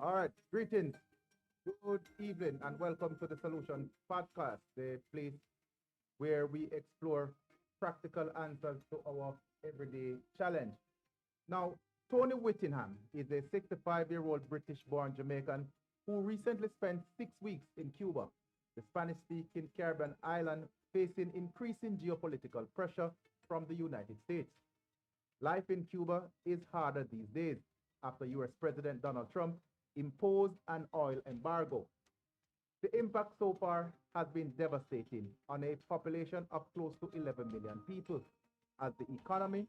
All right, greetings, good evening, and welcome to the Solution Podcast, the place where we explore practical answers to our everyday challenge. Now, Tony Whittingham is a 65-year-old British-born Jamaican who recently spent 6 weeks in Cuba, the Spanish-speaking Caribbean island facing increasing geopolitical pressure from the United States. Life in Cuba is harder these days after US President Donald Trump imposed an oil embargo. The impact so far has been devastating on a population of close to 11 million people as the economy,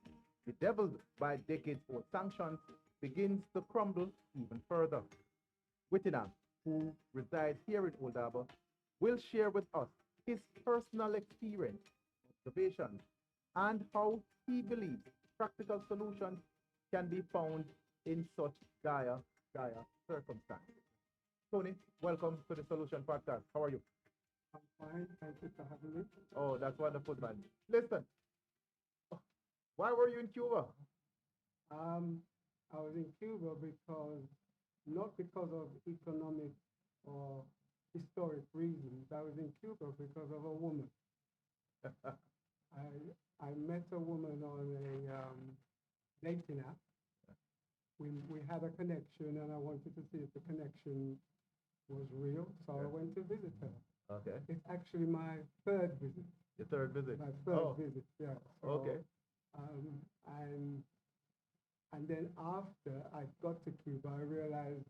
bedeviled by decades old sanctions, begins to crumble even further. Whittingham, who resides here in Old Harbour, will share with us his personal experience, observations, and how he believes practical solutions can be found in such dire circumstances. Tony, welcome to the Solution Podcast. How are you? I'm fine. Thank you for having me. Oh, that's wonderful, man. Listen, why were you in Cuba? Um, I was in Cuba not because of economic or historic reasons. I was in Cuba because of a woman. I met a woman on a dating app. We had a connection, and I wanted to see if the connection was real, so I went to visit her. Okay. It's actually my third visit. Your third visit? My third visit, yeah. So, okay. Um, and and then after I got to Cuba, I realized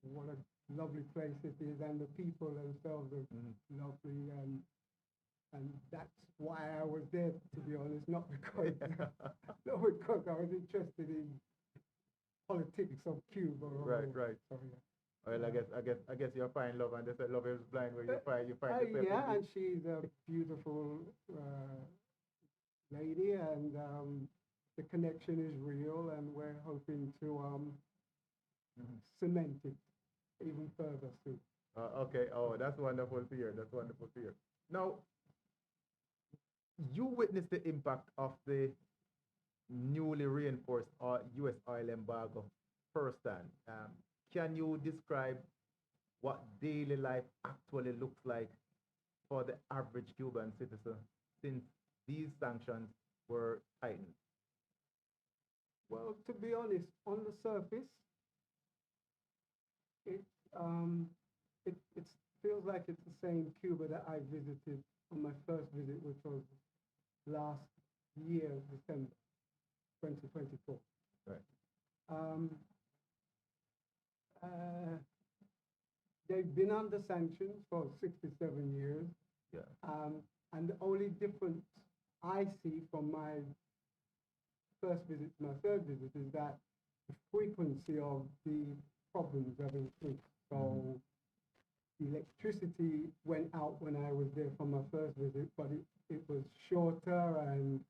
what a lovely place it is, and the people themselves are lovely, and that's why I was there, to be honest, not because not because I was interested in politics of Cuba. Right. So, yeah. Well, I guess you find love, and they say love is blind, where you find yourself. Yeah, and she's a beautiful lady, and the connection is real, and we're hoping to cement it even further soon. Okay. Oh, that's wonderful to hear. That's wonderful to hear. Now, you witnessed the impact of the newly reinforced U.S. oil embargo firsthand. Can you describe what daily life actually looks like for the average Cuban citizen since these sanctions were tightened? Well, to be honest, on the surface, it it feels like it's the same Cuba that I visited on my first visit, which was last year, December 2024. Right. They've been under sanctions for 67 years. Yeah. And the only difference I see from my first visit to my third visit is that the frequency of the problems have increased. So the electricity went out when I was there for my first visit, but it was shorter, and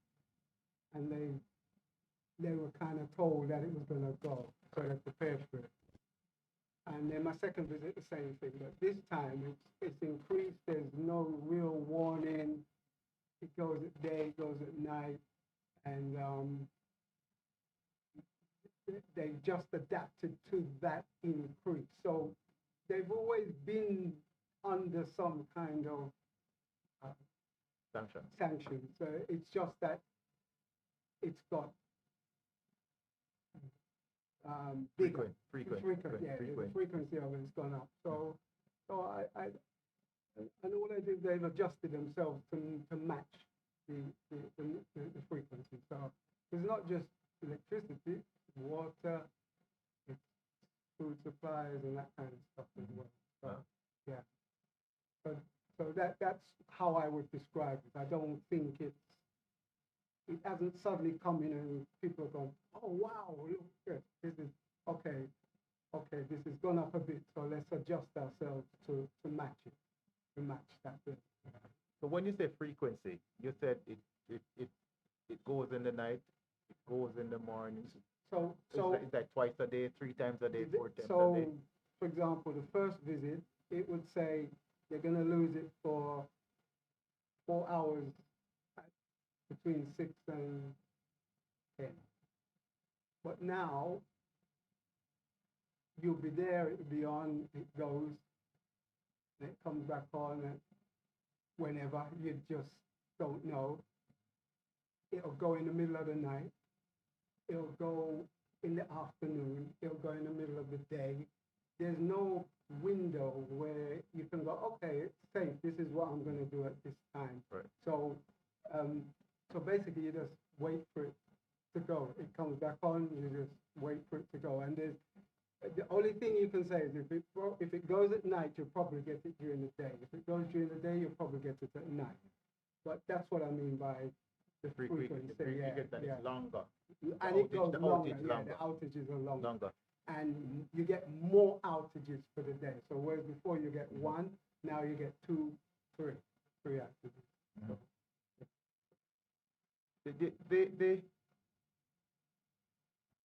they were kind of told that it was going to go, so they prepared for it. And then my second visit, the same thing, but this time it's increased. There's no real warning. It goes at day, it goes at night, and they just adapted to that increase. So they've always been under some kind of sanctions. So it's just that it's got frequent. Yeah, the frequency of it has gone up. So I and all they do, they've adjusted themselves to match the frequency. So it's not just electricity, water, it's food supplies and that kind of stuff as well. So yeah. So that's how I would describe it. I don't think it hasn't suddenly come in and people are going, oh wow, look, this is okay, this has gone up a bit, so let's adjust ourselves to match it, to match that bit. So when you say frequency, you said it goes in the night, it goes in the morning. So it's like twice a day, 3 times a day, 4 times a day. So, for example, the first visit, it would say you're going to lose it for 4 hours between 6 and 10. But now you'll be there, it'll be on, it goes, and it comes back on, and whenever, you just don't know. It'll go in the middle of the night, it'll go in the afternoon, it'll go in the middle of the day. There's no window where you can go, okay, it's safe, this is what I'm going to do at this time. Right. So, so basically you just wait for it to go. It comes back on, you just wait for it to go. And there's, the only thing you can say is if it goes at night, you'll probably get it during the day. If it goes during the day, you'll probably get it at night. But that's what I mean by the frequency. You get that it's longer. And it goes longer. Yeah, the outages are longer. And you get more outages for the day. So whereas before you get one, now you get two, three outages.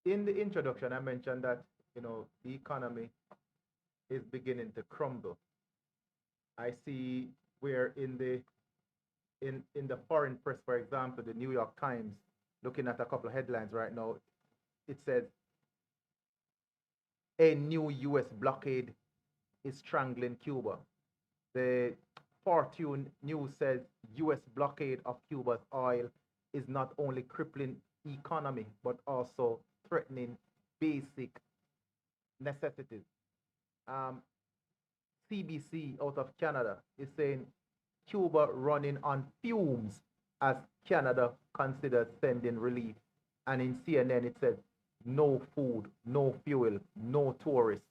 In the introduction, I mentioned that the economy is beginning to crumble. I see where in the foreign press, for example, the New York Times, looking at a couple of headlines right now, it says a new U.S. blockade is strangling Cuba. The Fortune News says U.S. blockade of Cuba's oil is not only crippling economy, but also threatening basic necessities. CBC out of Canada is saying Cuba running on fumes as Canada considers sending relief. And in CNN it says no food, no fuel, no tourists.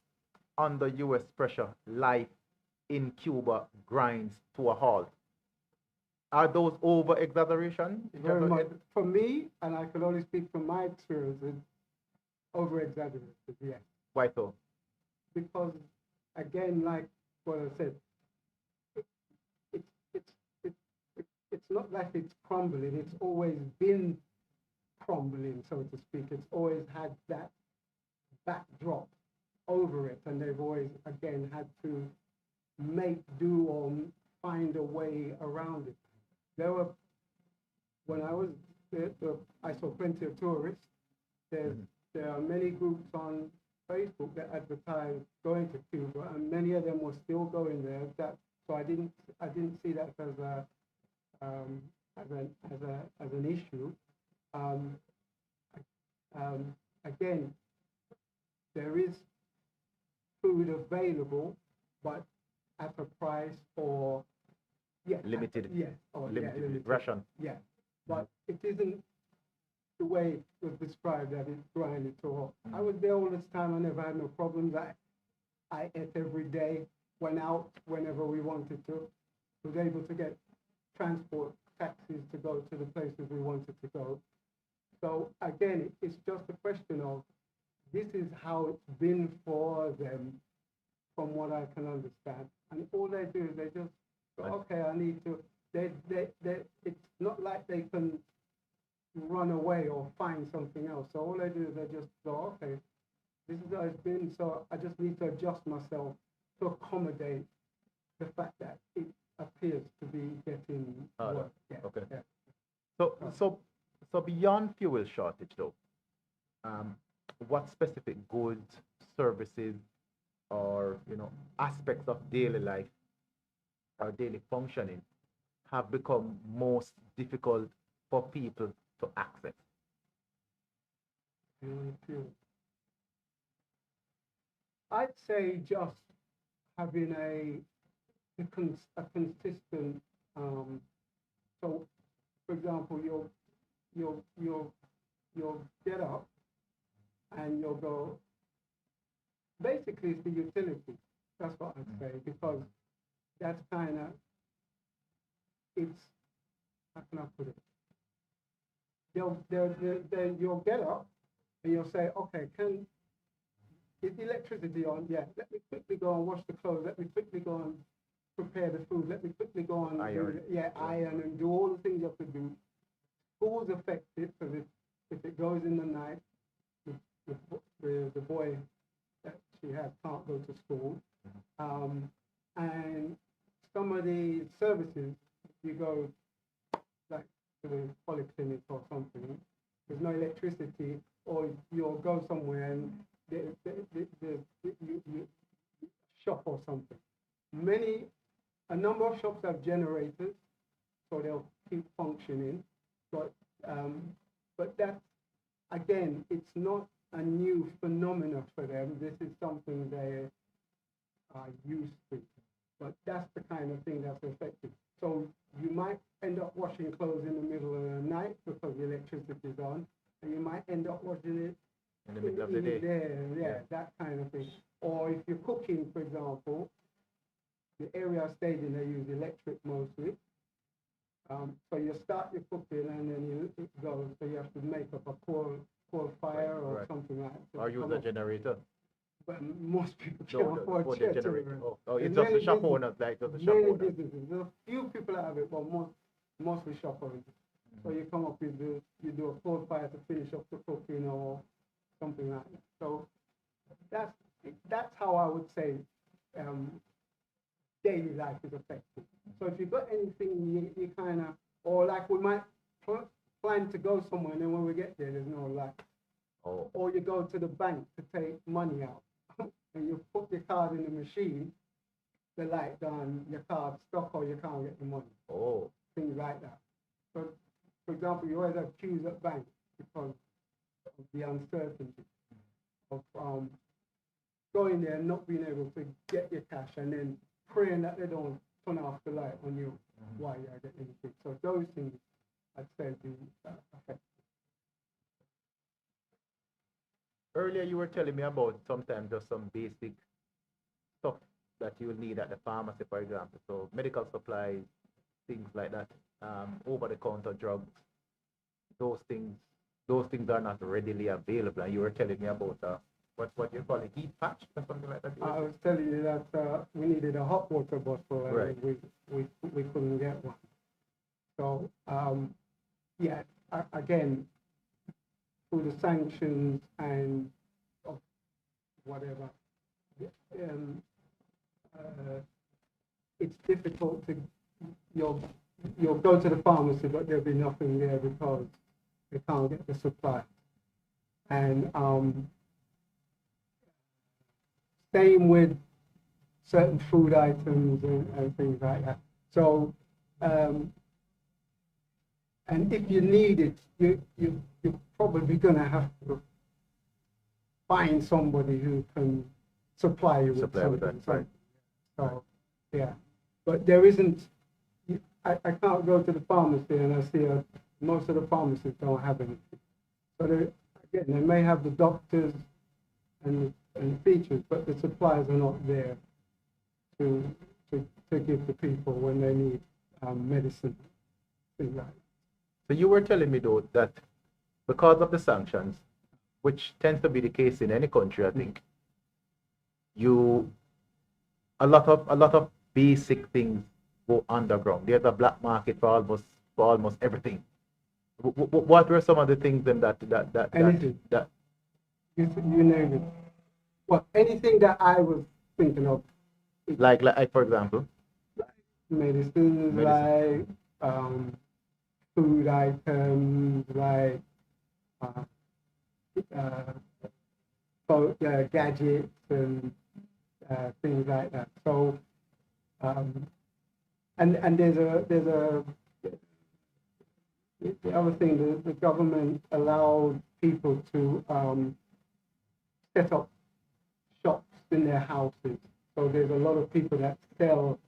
Under US pressure, life in Cuba grinds to a halt. Are those over exaggeration? Very much. For me, and I can only speak from my experience, it's over exaggerated, yes. Why so? Because again, like what I said, it's not like it's crumbling. It's always been crumbling, so to speak. It's always had that backdrop over it, and they've always, again, had to make do or find a way around it. There were, when I was there, I saw plenty of tourists. There are many groups on Facebook that advertise going to Cuba, and many of them were still going there. So I didn't see that as an issue. Again, there is food available, but at a price or limited. Limited ration. Yeah, but it isn't the way it was described that it's grinding to a halt. I was there all this time. I never had no problems. I ate every day, went out whenever we wanted to, was able to get transport taxis to go to the places we wanted to go. So again, it's just a question of this is how it's been for them from what I can understand. And all they do is they just go, okay, I need to, it's not like they can run away or find something else. So all they do is they just go, okay, this is how it's been, so I just need to adjust myself to accommodate the fact that it appears to be getting worse. Yeah, okay. Yeah. So beyond fuel shortage though, what specific goods, services, or aspects of daily life or daily functioning have become most difficult for people to access? I'd say just having a consistent. So, for example, you'll get up and you'll go. Basically, it's the utility. That's what I'd say, because that's kind of, it's, how can I put it? You'll get up and you'll say, okay, is the electricity on? Yeah, let me quickly go and wash the clothes. Let me quickly go and prepare the food. Let me quickly go and iron and do all the things you have to do. School's affected, because if it goes in the night, the boy that she has can't go to school. And some of the services, you go like to the polyclinic or something, there's no electricity, or you'll go somewhere and the number of shops have generators, so they'll keep functioning. But that's, again, it's not a new phenomenon for them. This is something they are used to. But that's the kind of thing that's affected. So you might end up washing clothes in the middle of the night because the electricity is on, and you might end up washing it in the middle of the day. Yeah, that kind of thing. Or if you're cooking, for example, the area I stayed in, they use electric mostly. So you start your cooking and then it goes. So you have to make up a coal fire or something like that. Or use a generator. But most people can't afford a generator. Oh, it's just the shop owners, like just the shop owners. Businesses. There's a few people that have it, but mostly shop owners. So you come up with you do a coal fire to finish up the cooking or something like that. So that's how I would say daily life is affected. So if you've got anything you kind of, or like we might plan to go somewhere and then when we get there's no light. Oh. Or you go to the bank to take money out and you put your card in the machine, the light done, your card's stuck or you can't get the money. Oh. Things like that. So, for example, you always have queues at banks because of the uncertainty of going there and not being able to get your cash and then praying that they don't turn off the light on you while you're getting it. So those things, I'd say, do affect. Earlier you were telling me about sometimes just some basic stuff that you will need at the pharmacy, for example. So medical supplies, things like that, over-the-counter drugs, those things are not readily available. And you were telling me about what you call a heat patch or something like that. I was telling you that we needed a hot water bottle and right. we couldn't get one. So yeah, again, through the sanctions and whatever, it's difficult to, you'll go to the pharmacy, but there'll be nothing there because they can't get the supply. And same with certain food items and things like that. So, and if you need it, you're probably going to have to find somebody who can supply you with something. Right. So, yeah. But there isn't, I can't go to the pharmacy and I see most of the pharmacies don't have anything. So again, they may have the doctors and features, but the supplies are not there to give the people when they need medicine, things like that. So you were telling me though that because of the sanctions, which tends to be the case in any country, I think, a lot of basic things go underground. There's a black market for almost everything. What were some of the things then that you name it? Well, anything that I was thinking of. Like for example? Medicines, like food items, like gadgets and things like that. So, and there's the other thing, the government allowed people to set up shops in their houses. So there's a lot of people that sell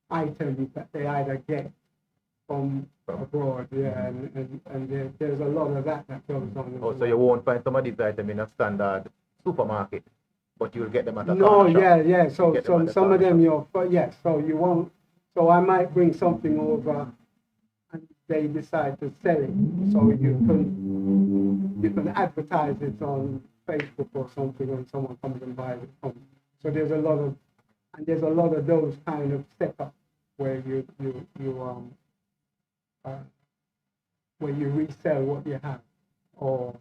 items that they either get from abroad, and there's a lot of that goes on. Oh, so you won't find some of these items in a standard supermarket, but you'll get them at a corner shop. Yeah. So some of them so you won't. So I might bring something over, and they decide to sell it. So you can advertise it on Facebook or something, and someone comes and buys it from. So there's a lot of those kind of setups where you where you resell what you have or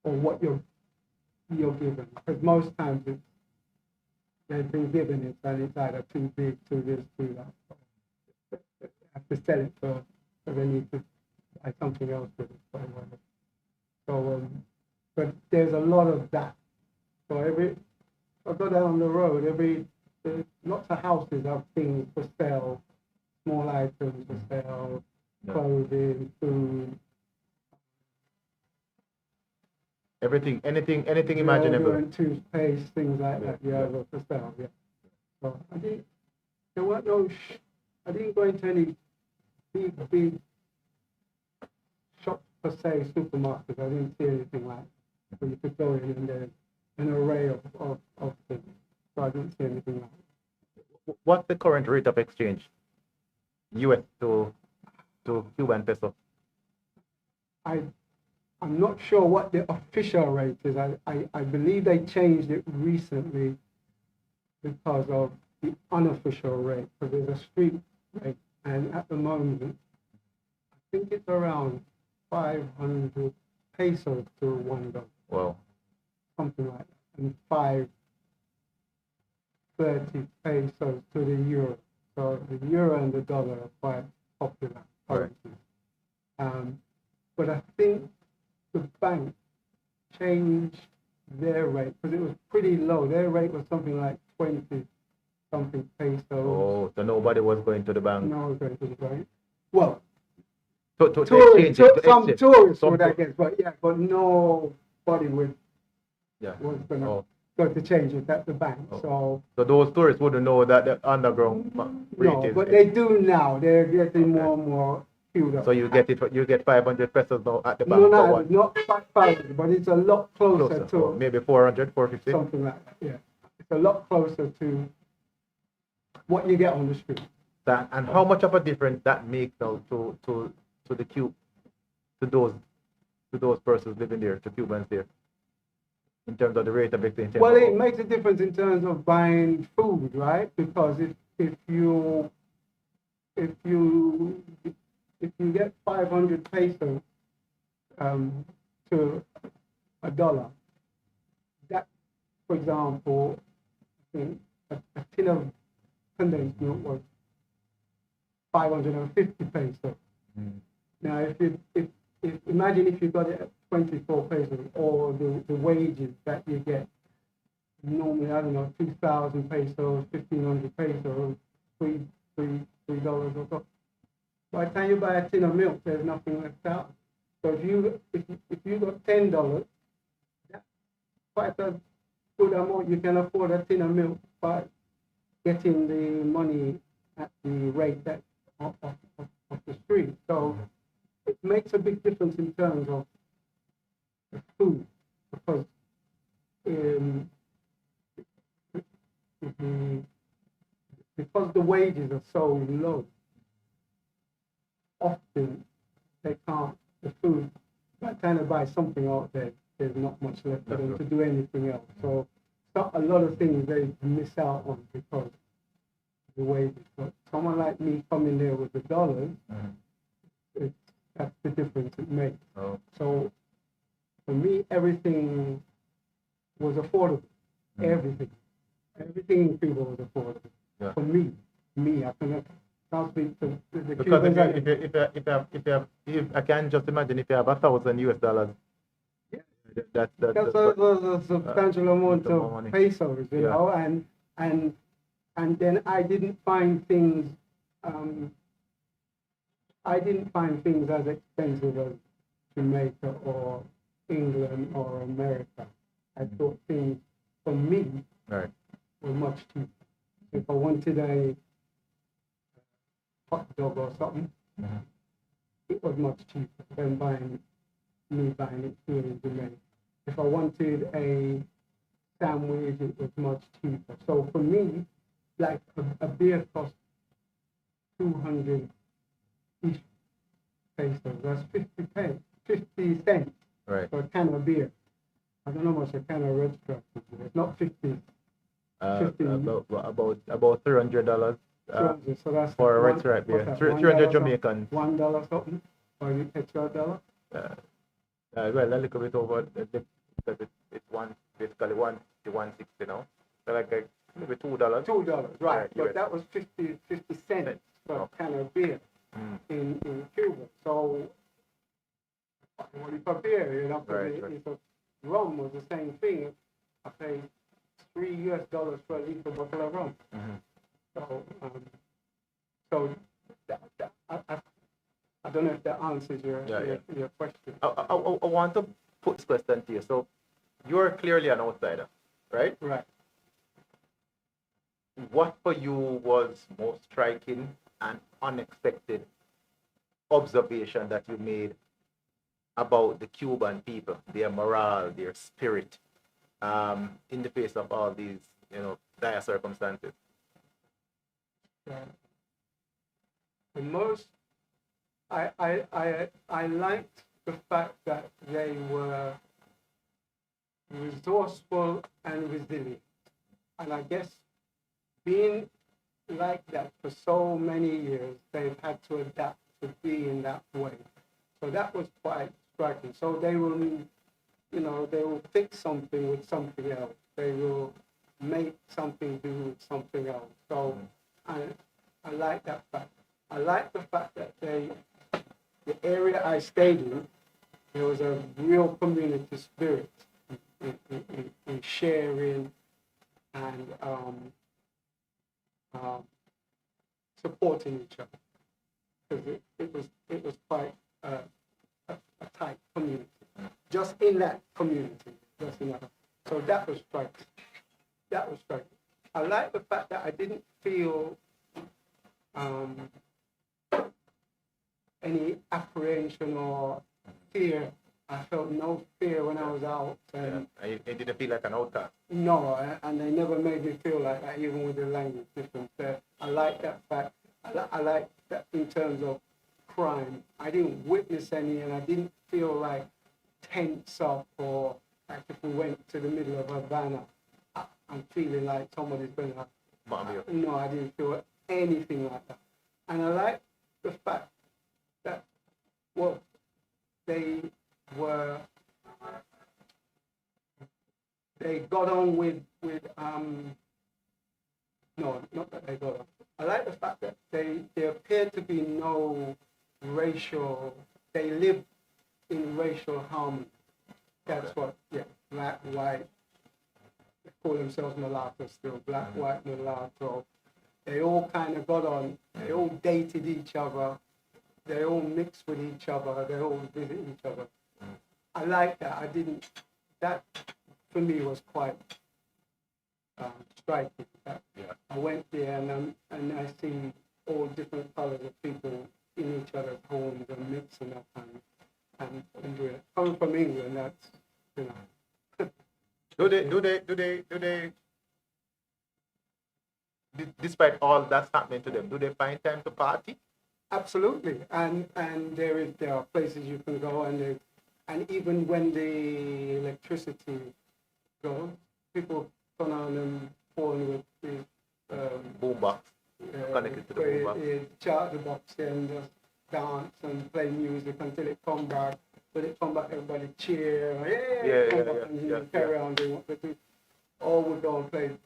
what you're given. Because most times they've been given it and it's either too big, too this, too that. They have to sell it so they need to buy something else with it. So but there's a lot of that. So I go down the road, every there's lots of houses have things for sale, small items for sale, clothing, food. Anything imaginable. And toothpaste, things like that, for sale, So there weren't no, I didn't go into any big shops per se, supermarkets. I didn't see anything like that. So you could go in and there's an array of things. So I didn't see anything like that. What's the current rate of exchange? US to Cuban peso? I'm not sure what the official rate is. I believe they changed it recently because of the unofficial rate. So there's a street rate, and at the moment, I think it's around 500 pesos to $1. Wow. Something like that. And 530 pesos to the euro. So the euro and the dollar are quite popular currencies. But I think the bank changed their rate because it was pretty low. Their rate was something like 20 something pesos. Oh, so nobody was going to the bank. No one was going to the bank. Well, tourists, some tourists would, I guess, but nobody was going to go to change it at the bank. So those tourists wouldn't know that the underground rate no, is. but they do now. They're getting more and more. So you get 500 pesos now at the bank. No, not 500, but it's a lot closer to maybe 400, 450. Something like that. Yeah, it's a lot closer to what you get on the street. And how much of a difference that makes now to those persons living there, to Cubans there, in terms of the rate of exchange? Well, it makes a difference in terms of buying food, right? Because if you get 500 pesos to $1, that, for example, I think a tin of condensed milk was 550 pesos. Now, if imagine if you got it at 24 pesos, or the wages that you get normally, I don't know, 2,000 pesos, 1,500 pesos, $3 or so. By the time you buy a tin of milk, there's nothing left out. So if you got $10, that's quite a good amount. You can afford a tin of milk by getting the money at the rate that of the street. So it makes a big difference in terms of the food, because because the wages are so low. Often they can't, the food, by the time they buy something out there, there's not much left for them to do anything else. So a lot of things they miss out on because of the wages. But someone like me coming there with the dollars, that's the difference it makes. So for me, everything was affordable. Everything in Cuba was affordable. For me, I can't speak to the because Cubans. if I can just imagine, if you have $1,000 that's a substantial amount of money. Pesos, you know, and then I didn't find things as expensive as Jamaica or England or America. I thought things for me were much cheaper. If I wanted a hot dog or something, it was much cheaper than buying it here in Jamaica. If I wanted a sandwich, it was much cheaper. So for me, like a beer cost 200-ish pesos. That's 50 cents for a can of beer. I don't know how much a can of Red Stripe is. It's not 50. About $300. So that's for a Red Stripe beer. 300 Jamaican. $1 something, or you extra $1. Well, a little bit over. It's basically 160 now. So like maybe $2. $2, right? But that was 50 cents for a can of beer in Cuba. So only for beer, you know, it's a rum was the same thing. I paid $3 for a litre bottle of rum. So I don't know if that answers your question. I want to put this question to you. So you're clearly an outsider, right? Right. What for you was most striking and unexpected observation that you made about the Cuban people, their morale, their spirit, in the face of all these, dire circumstances? The most I liked the fact that they were resourceful and resilient, and I guess being like that for so many years, they've had to adapt to being that way. So that was quite striking. So they will, they will fix something with something else. They will make something do with something else. So I like that fact. I like the fact that the area I stayed in, there was a real community spirit in sharing and supporting each other, because it was quite a tight community, just in that community, So that was striking. I like the fact that I didn't feel any apprehension or fear. I felt no fear when I was out. And it didn't feel like an outcast. No, and they never made me feel like that, even with the language difference there. I like that fact. I like that in terms of crime. I didn't witness any, and I didn't feel like tense up, or like if we went to the middle of Havana, I'm feeling like somebody's going to... No, I didn't feel anything like that. And I like the fact that, well, they got on with no, not that they got on. I like the fact that there appeared to be no they live in racial harmony. That's what, black, white, they call themselves mulatto still, black, white, mulatto. They all kind of got on, they all dated each other, they all mixed with each other, they all visit each other. I like that. That for me was quite striking. I went there and I see all different colors of people in each other's homes and mixing up and doing it. Coming from England, that's, Do they, despite all that's happening to them, do they find time to party? Absolutely, and there are places you can go, and even when the electricity goes, people turn on and phone with the boombox, connected to the boombox. Charge the box and just dance and play music until it come back. When it come back, everybody cheer, and carry on doing what they do. Or we go and play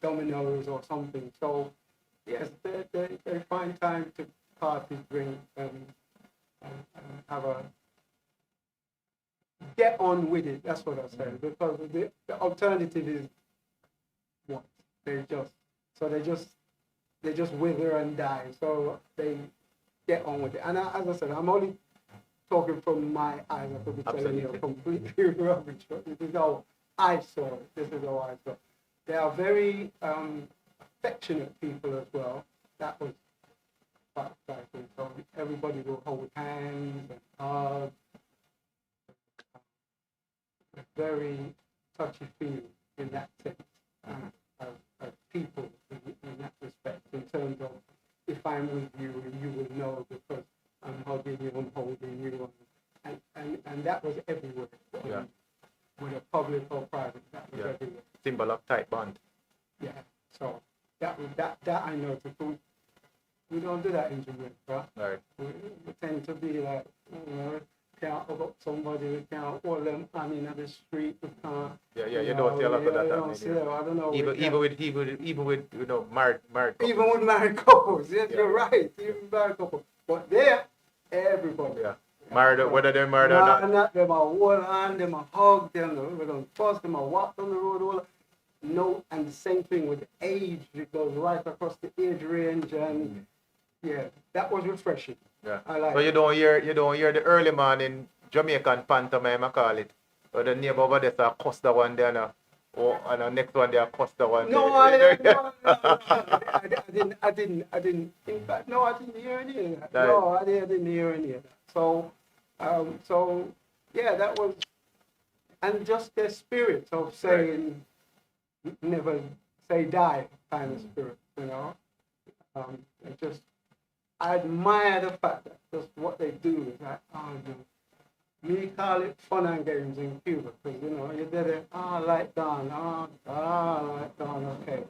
dominoes or something. So yes, they find time to party, drink, and have a get on with it. That's what I say. Because the alternative is what they just wither and die. So they get on with it. And as I said, I'm only talking from my eyes. I could be telling you completely rubbish. This is how I saw it. This is how I saw it. They are very affectionate people as well. That was quite exciting. So everybody will hold hands and hug. Very touchy-feely in that sense, as people in that respect, in terms of if I'm with you, you will know because I'm hugging you, I'm holding you, and that was everywhere. Whether public or private, that was everywhere. Symbol of tight bond. Yeah. So that I noticed. We don't do that in Jamaica. Right. We tend to be like, can't hug up somebody, we can't hold them in the street, we can't. You don't see a lot of that. I don't know. Even with married couples. Even with married couples, yes, you're right. Even married couples. But there, everybody. Yeah. Married, whether they're married or not. Not them a hold hand, them a hug, them a fuss, them a walk down the road, no, and the same thing with age. It goes right across the age range, and yeah, that was refreshing. Yeah. I like. So you don't hear the early morning Jamaican pantomime, I call it. Or the neighbor over there say Costa one there now. Oh, and the next one there Costa one. No, there. I didn't. In fact, no, I didn't hear any of that. Right. No, I didn't hear any of that. So yeah, that was, and just their spirit of saying, never say die kind of spirit, you know. It just, I admire the fact that just what they do is like, oh, me call it fun and games in Cuba, because, you know, you did it, light down, light down, okay.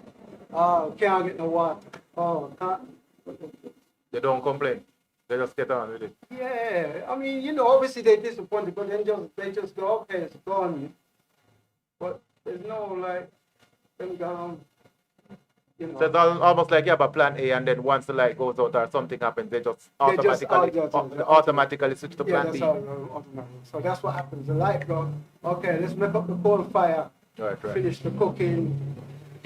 Can't get no water, can't. They don't complain. They just get on with it. Yeah, I mean, you know, obviously they're disappointed, but then they just go, okay, it's gone. But there's no, like, them going, you know. So it's almost like you have a plan A, and then once the light goes out or something happens, they just automatically switch to plan B. Yeah, that's automatic. So that's what happens. The light goes, okay, let's make up the coal fire, right. Finish the cooking,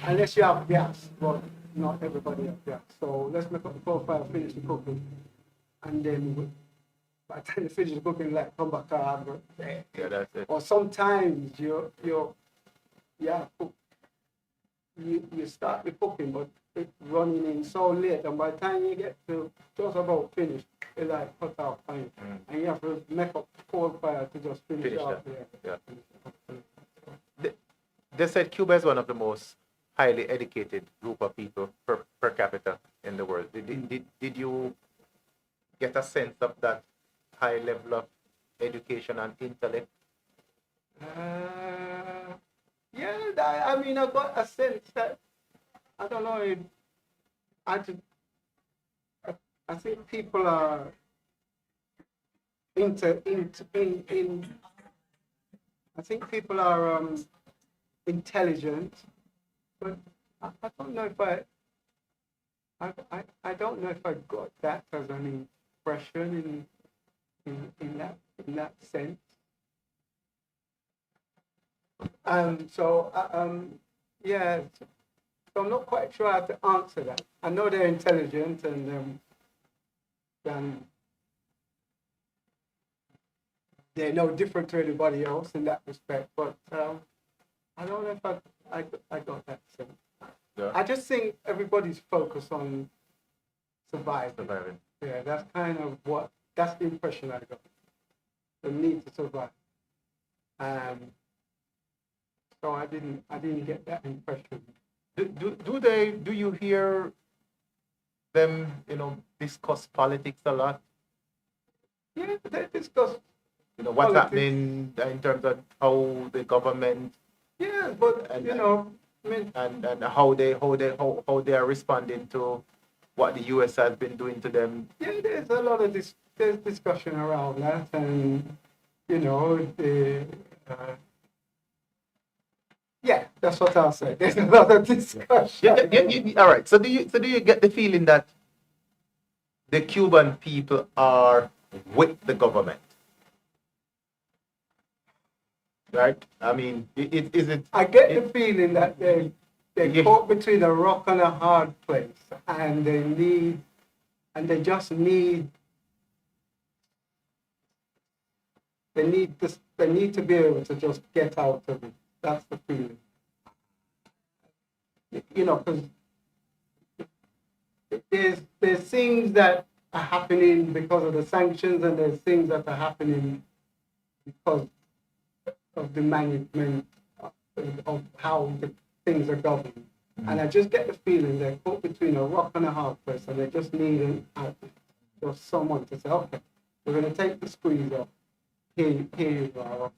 unless you have gas, but not everybody has gas. So let's make up the coal fire, finish the cooking, and then by the time you finish the cooking, like come back and yeah, that's it. Or sometimes you start the cooking, but it's running in so late, and by the time you get to just about finished, it's like cut off time, and you have to make up coal fire to just finish off. Yeah. They said Cuba is one of the most highly educated group of people per capita in the world. Did you get a sense of that high level of education and intellect? Yeah, I mean, I got a sense that, I don't know, I think people are I think people are intelligent, but I don't know if I don't know if I got that as an impression in that sense. Yeah, so I'm not quite sure how to answer that. I know they're intelligent and they're no different to anybody else in that respect, but I don't know if I got that sense. Yeah. I just think everybody's focused on surviving. Yeah, that's kind of that's the impression I got. The need to survive. So I didn't get that impression. Do you hear them, discuss politics a lot? Yeah, they discuss. What's politics. happening in terms of how the government. Yeah, but I mean, and how they are responding to what the US has been doing to them. Yeah, there's a lot of there's discussion around that, and yeah, that's what I'll say. There's a lot of discussion. Yeah. All right. So do you get the feeling that the Cuban people are with the government? Right? I mean, is it? I get the feeling that they're caught between a rock and a hard place, and they need to be able to just get out of it. That's the feeling. Because there's things that are happening because of the sanctions, and there's things that are happening because of the management of how the things are governed. And I just get the feeling they're caught between a rock and a hard place, and they just need an outlet. Just someone to say, okay, we're going to take the squeeze off. Here you are.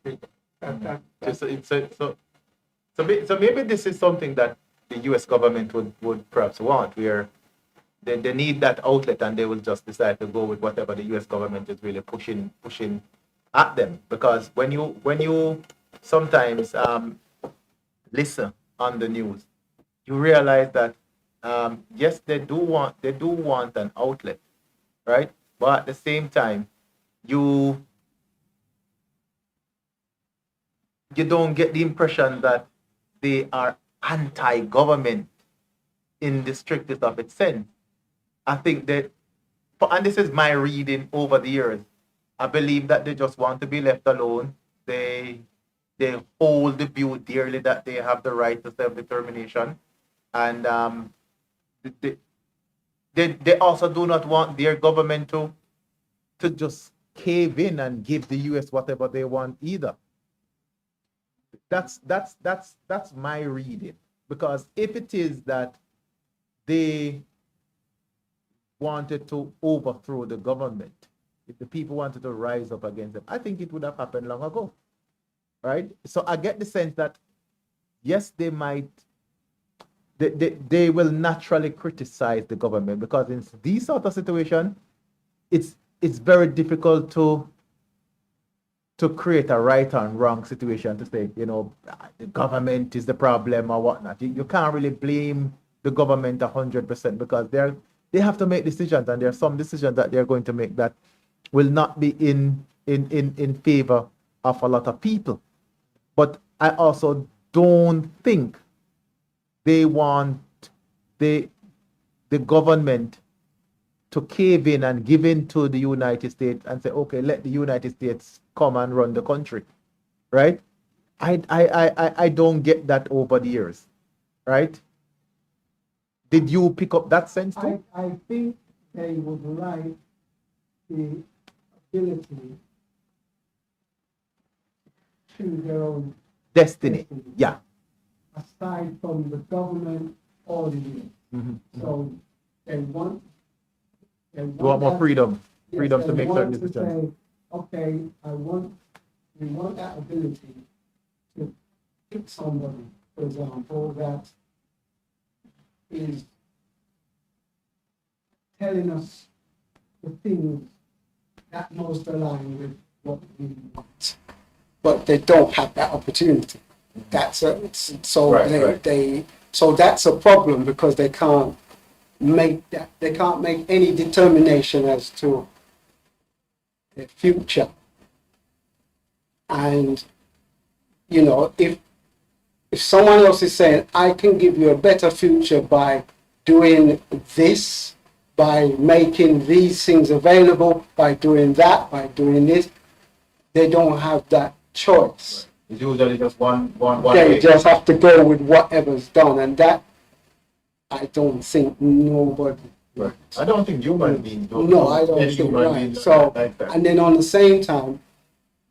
So maybe this is something that the U.S. government would perhaps want, where they need that outlet, and they will just decide to go with whatever the U.S. government is really pushing at them. Because when you sometimes listen on the news, you realize that yes, they do want an outlet, right? But at the same time, you don't get the impression that they are anti-government in the strictest of its sense. I think that, and this is my reading over the years, I believe that they just want to be left alone. They hold the view dearly that they have the right to self-determination, and they also do not want their government to just cave in and give the US whatever they want either. That's my reading. Because if it is that they wanted to overthrow the government, if the people wanted to rise up against them, I think it would have happened long ago. Right? So I get the sense that yes, they will naturally criticize the government, because in these sort of situation, it's very difficult to create a right and wrong situation, to say, the government is the problem or whatnot. You can't really blame the government 100%, because they have to make decisions, and there are some decisions that they're going to make that will not be in favor of a lot of people. But I also don't think they want the government to cave in and give in to the United States and say, okay, let the United States come and run the country, right? I don't get that over the years, right? Did you pick up that sense too? I think they would like the ability to their own destiny. Yeah. Aside from the government or the union. Mm-hmm. So they want more freedom. Yes, freedom to make certain decisions. Say, okay, we want that ability to pick somebody, for example, that is telling us the things that most align with what we want. But they don't have that opportunity. That's so that's a problem, because they can't make any determination as to their future. And if someone else is saying, I can give you a better future by doing this, by making these things available, by doing that, by doing this, they don't have that choice. It's usually just one They way. just have to go with whatever's done, and that I don't think nobody. Right. I don't think human beings do. No, I don't think right. So, like that. And then on the same time,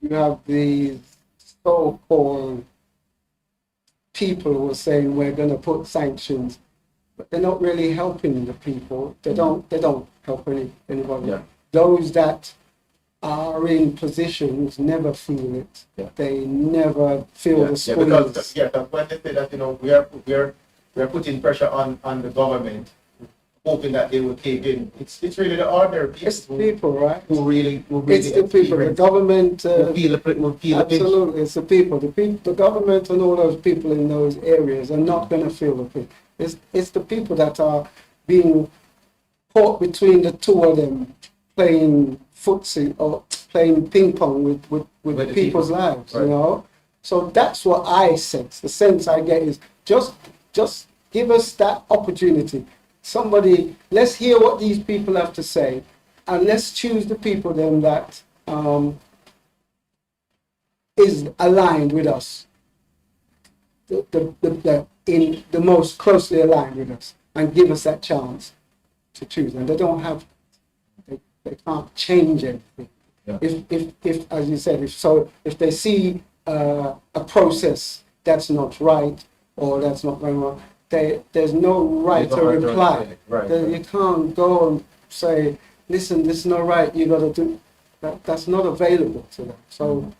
you have these so-called people who are saying we're going to put sanctions, but they're not really helping the people. They don't help anybody. Yeah. Those that are in positions never feel it. Yeah. They never feel the squeeze. Because when they say that we are putting pressure on the government, hoping that they will cave in. It's really the ordinary people. It's the people, right? Who really it's the people. The government will feel absolutely. It's the people. The government and all those people in those areas are not going to feel the pain. It's the people that are being caught between the two of them, playing footsie or playing ping pong with the people's lives, right. So that's what I sense. The sense I get is just give us that opportunity. Somebody, let's hear what these people have to say, and let's choose the people then that is aligned with us, in the most closely aligned with us, and give us that chance to choose. And they don't have, they can't change anything. Yeah. If as you said, if they see a process that's not right or that's not going wrong, there's no right to reply. Right. You can't go and say, listen, this is not right, you got to do that. That's not available to them. So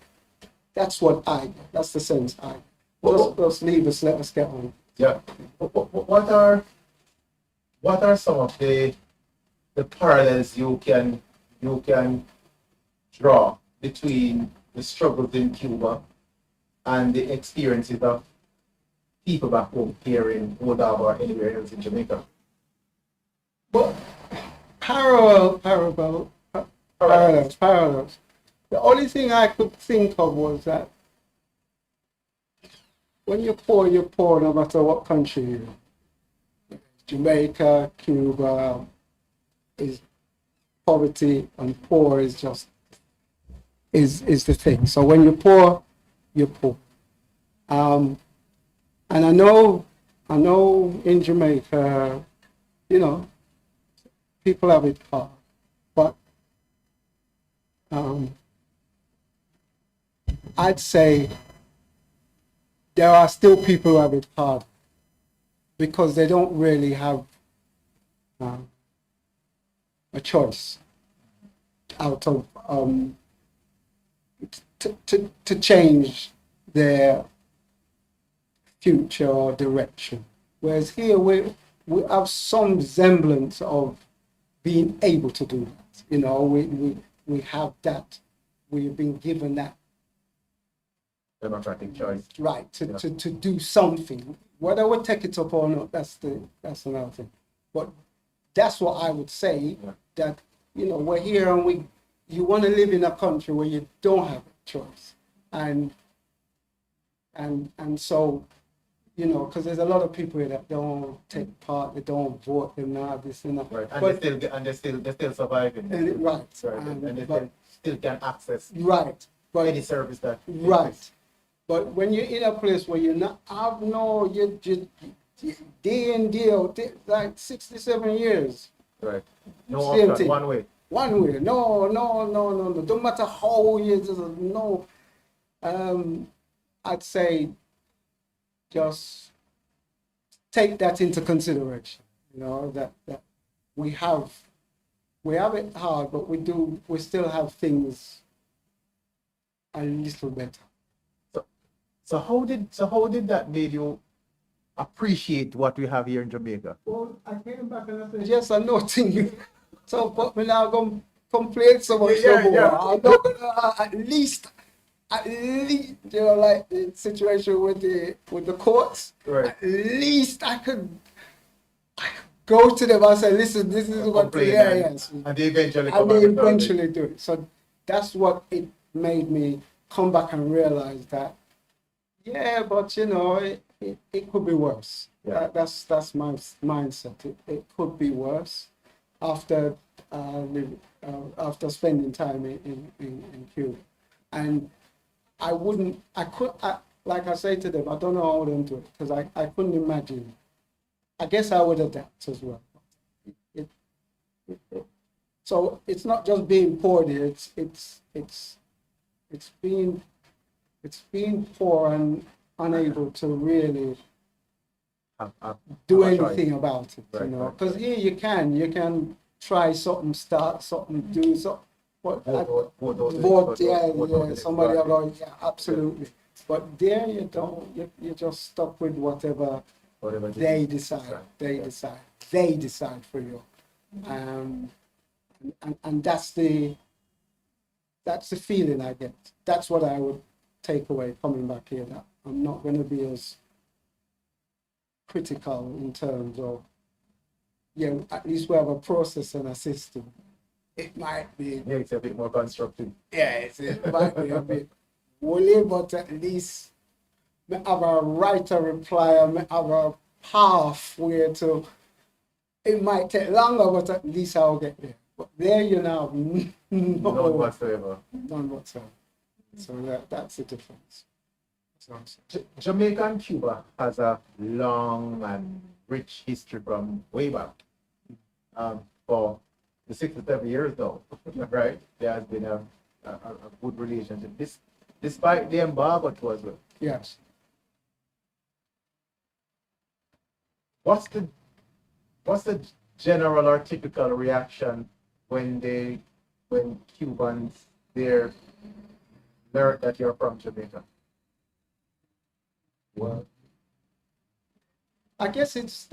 that's the sense I. Just leave us, let us get on. Yeah. What are some of the parallels you can draw between the struggles in Cuba and the experiences of people back home here in Old Harbour or anywhere else in Jamaica? Well, parallels. The only thing I could think of was that when you're poor no matter what country you're in. Jamaica, Cuba, is poverty, and poor is just is the thing. So when you're poor, you're poor. And I know in Jamaica, you know, people have it hard, but I'd say there are still people who have it hard because they don't really have a choice out of to change their future or direction. Whereas here we have some semblance of being able to do that. You know, we have that. We've been given that democratic choice. Right, to do something. Whether we take it up or not, that's another thing. But that's what I would say, that, you know, we're here and you want to live in a country where you don't have a choice. And so, you know, because there's a lot of people here that don't take part, they don't vote, they're not this and that. Right, and they're still surviving. Right. And they still can access any service that exists. But when you're in a place where you're not have no, you day in, day out, like 67 years. Right. No option, one way. One way. No. Don't matter how you just no. I'd say just take that into consideration. You know, that we have it hard, but we still have things a little better. So how did that make you appreciate what we have here in Jamaica? Well, I came back and I said, yes, I know things. So but me now gonna complain so much more. I'm not gonna at least you know, like the situation with the courts. Right. At least I could go to them and say, listen, this is what yes. And they eventually do it. So that's what it made me come back and realize that. Yeah, but you know, it could be worse. Yeah. That's my mindset. It could be worse after spending time in Cuba, and like I say to them, I don't know how to do it because I couldn't imagine. I guess I would adapt as well. So it's not just being poor there. It's being poor and unable to really do anything about it, you know. Because here you can try something, start something, do something. Vote, somebody else, absolutely. But there you don't. You're just stuck with whatever they decide. They decide for you, and that's the feeling I get. That's what I would take away coming back here, that I'm not going to be as critical in terms of, at least we have a process and a system. It might be... Yeah, it's a bit more constructive. Yeah, it might be a bit woolly, but at least I have a right to reply, I have a pathway to... It might take longer, but at least I'll get there. But there you know, none whatsoever. None whatsoever. So that's the difference. Jamaica and Cuba has a long and rich history from way back. For the 67 years though, right? There has been a good relationship. Despite the embargo too as well. Yes. What's the general or typical reaction when Cubans there learn that you're from Jamaica? Well, I guess it's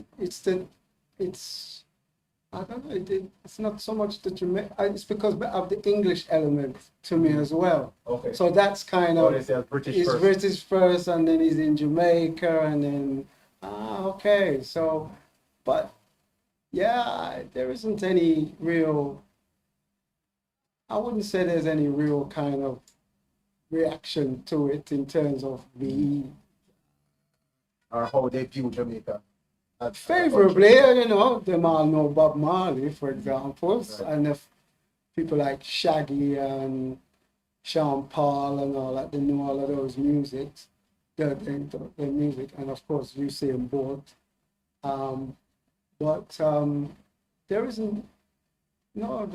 I don't know, it's not so much the Jamaica, it's because of the English element to me as well. Okay. So that's kind of, it's British first and then he's in Jamaica and then, okay. So, but yeah, there isn't any real, I wouldn't say there's any real kind of reaction to it in terms of me or how they view Jamaica? Favorably, you know, them all know Bob Marley, for example, Right. and if people like Shaggy and Sean Paul and all that, they know all of those musics, the music, and of course Usain Bolt. But there isn't, no,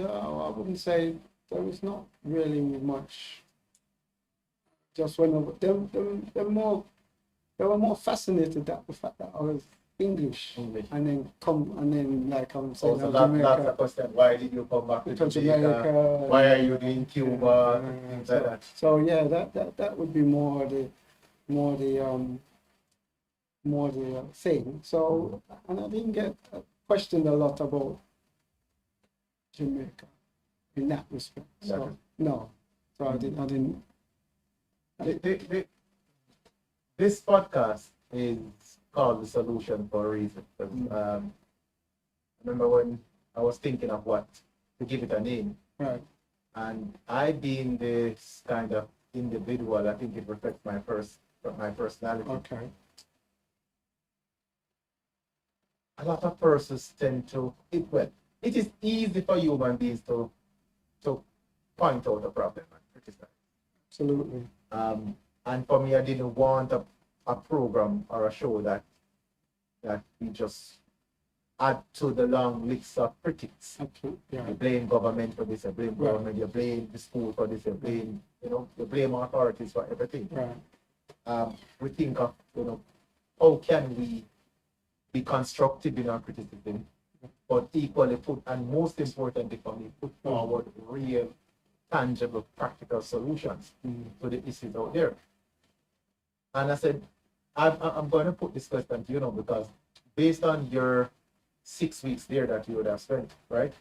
I wouldn't say there is not really much. Just when they were more fascinated at the fact that I was English. And then like I'm saying, Also, that's the question. Why did you come back to Jamaica? Why are you doing Cuba? Things like that. So yeah, that would be more the thing. So, and I didn't get questioned a lot about Jamaica in that respect. So no, so I didn't. This podcast is called The Solution for a reason. I remember when I was thinking of what to give it a name. Right. And I being this kind of individual, I think it reflects my personality. Okay. A lot of persons tend to it is easy for human beings to point out a problem and criticize. Absolutely. And for me, I didn't want a program or a show that we just add to the long list of critics. Absolutely. Yeah. You blame government for this, you blame government, you blame the school for this, you blame, you blame authorities for everything. Right. We think of, how can we be constructive in our criticism, but equally and most importantly for me, put forward real, tangible, practical solutions to the issues out there. And I said, I'm going to put this question to you now because based on your 6 weeks there that you would have spent, right?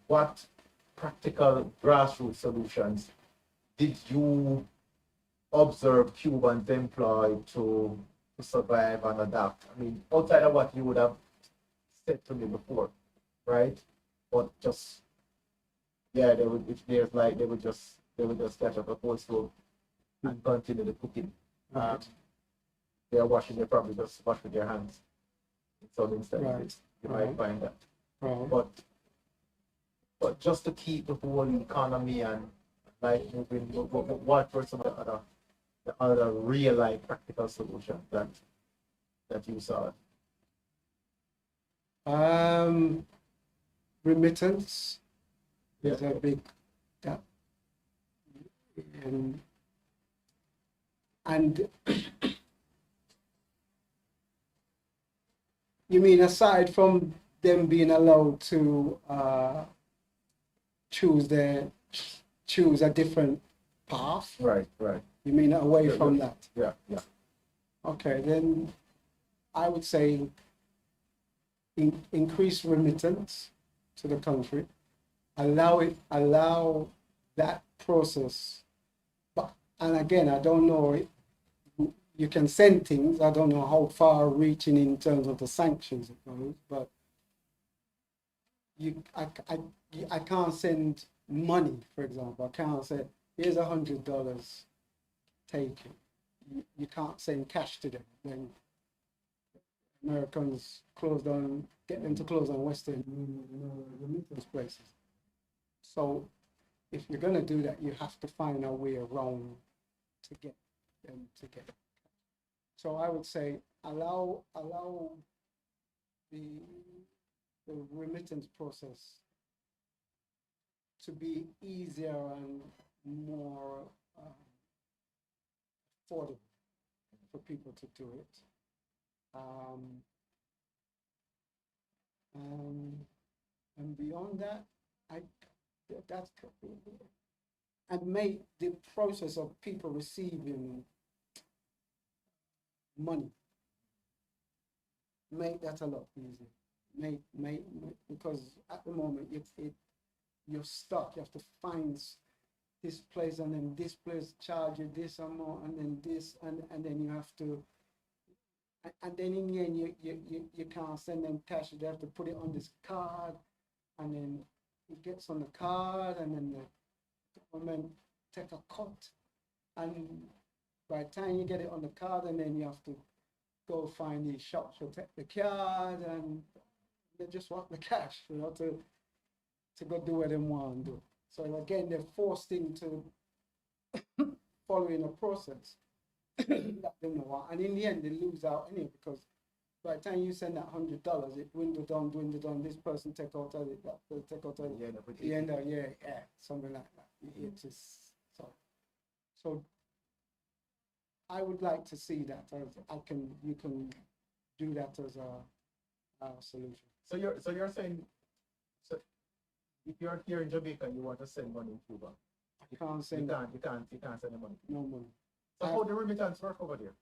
What practical grassroots solutions did you observe Cubans employ to survive and adapt? I mean, outside of what you would have said to me before, right? But just, yeah, they would just catch up a post slope and continue the cooking. They're washing, they probably just wash with their hands. In some instances, you might find that. But just to keep the whole economy and life moving, what were some of the other real life practical solutions that you saw? Remittance is a big gap. And you mean aside from them being allowed to choose a different path? Right. You mean away from that? Yeah. Okay, then I would say increase remittance to the country, allow that process. But, and again, I don't know, you can send things, I don't know how far reaching in terms of the sanctions it goes, but I can't send money, for example. I can't say, here's $100, take it. You can't send cash to them. Then Americans get them to close on Western remittance places. So if you're going to do that, you have to find a way around to get them to get it. So I would say allow the remittance process to be easier and more affordable for people to do it. And beyond that, and make the process of people receiving money, make that a lot easier. Make because at the moment you're stuck. You have to find this place and then this place charge you this amount and then this and then you have to. And then in the end, you can't send them cash. You have to put it on this card, and then it gets on the card, and then the government take a cut. And by the time you get it on the card, and then you have to go find these shops, protect the card, and they just want the cash, to go do what they want to do. So again, they're forced into following a process that they don't want, and in the end, they lose out anyway, because by the time you send that $100, it dwindled down. This person take out of it, that person take out of it. You end up, something like that. It just so. I would like to see that as you can do that as a solution. So you're saying, so if you're here in Jamaica and you want to send money in Cuba, I can't send that. You can't send the money. No money. So how the remittance work over there?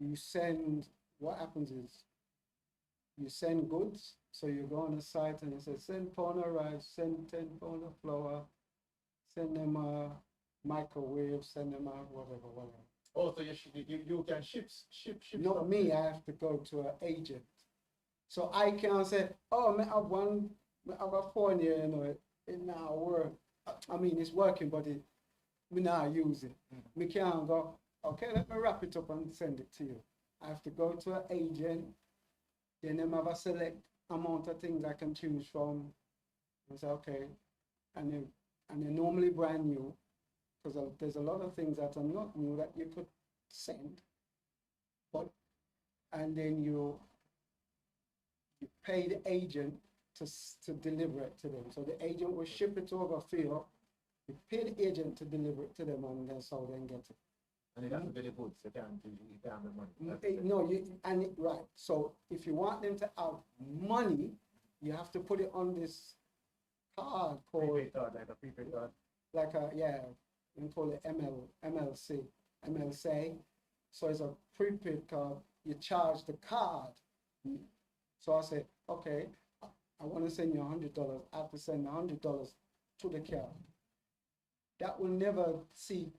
You send. What happens is you send goods. So you go on a site and you say send pound of rice, send 10 pound of flour, send them a microwave, send them a whatever. Oh, so you can ship. Not stuff. me, I have to go to an agent. So I can't say, oh, I have a phone here, it now work. I mean, it's working, but we now use it. Mm-hmm. We can't go, okay, let me wrap it up and send it to you. I have to go to an agent, then them have a select amount of things I can choose from. I say, okay, and they're normally brand new, because there's a lot of things that are not new that you could send, and then you pay the agent to deliver it to them. So the agent will ship it over field. You pay the agent to deliver it to them, and that's how they get it. And it has to be the goods. You can't have the money. No, right. So if you want them to have money, you have to put it on this card called prepaid card, like a prepaid card. We call it MLC. So it's a prepaid card. You charge the card. So I say, okay, I want to send you $100. I have to send $100 to the card. That will never see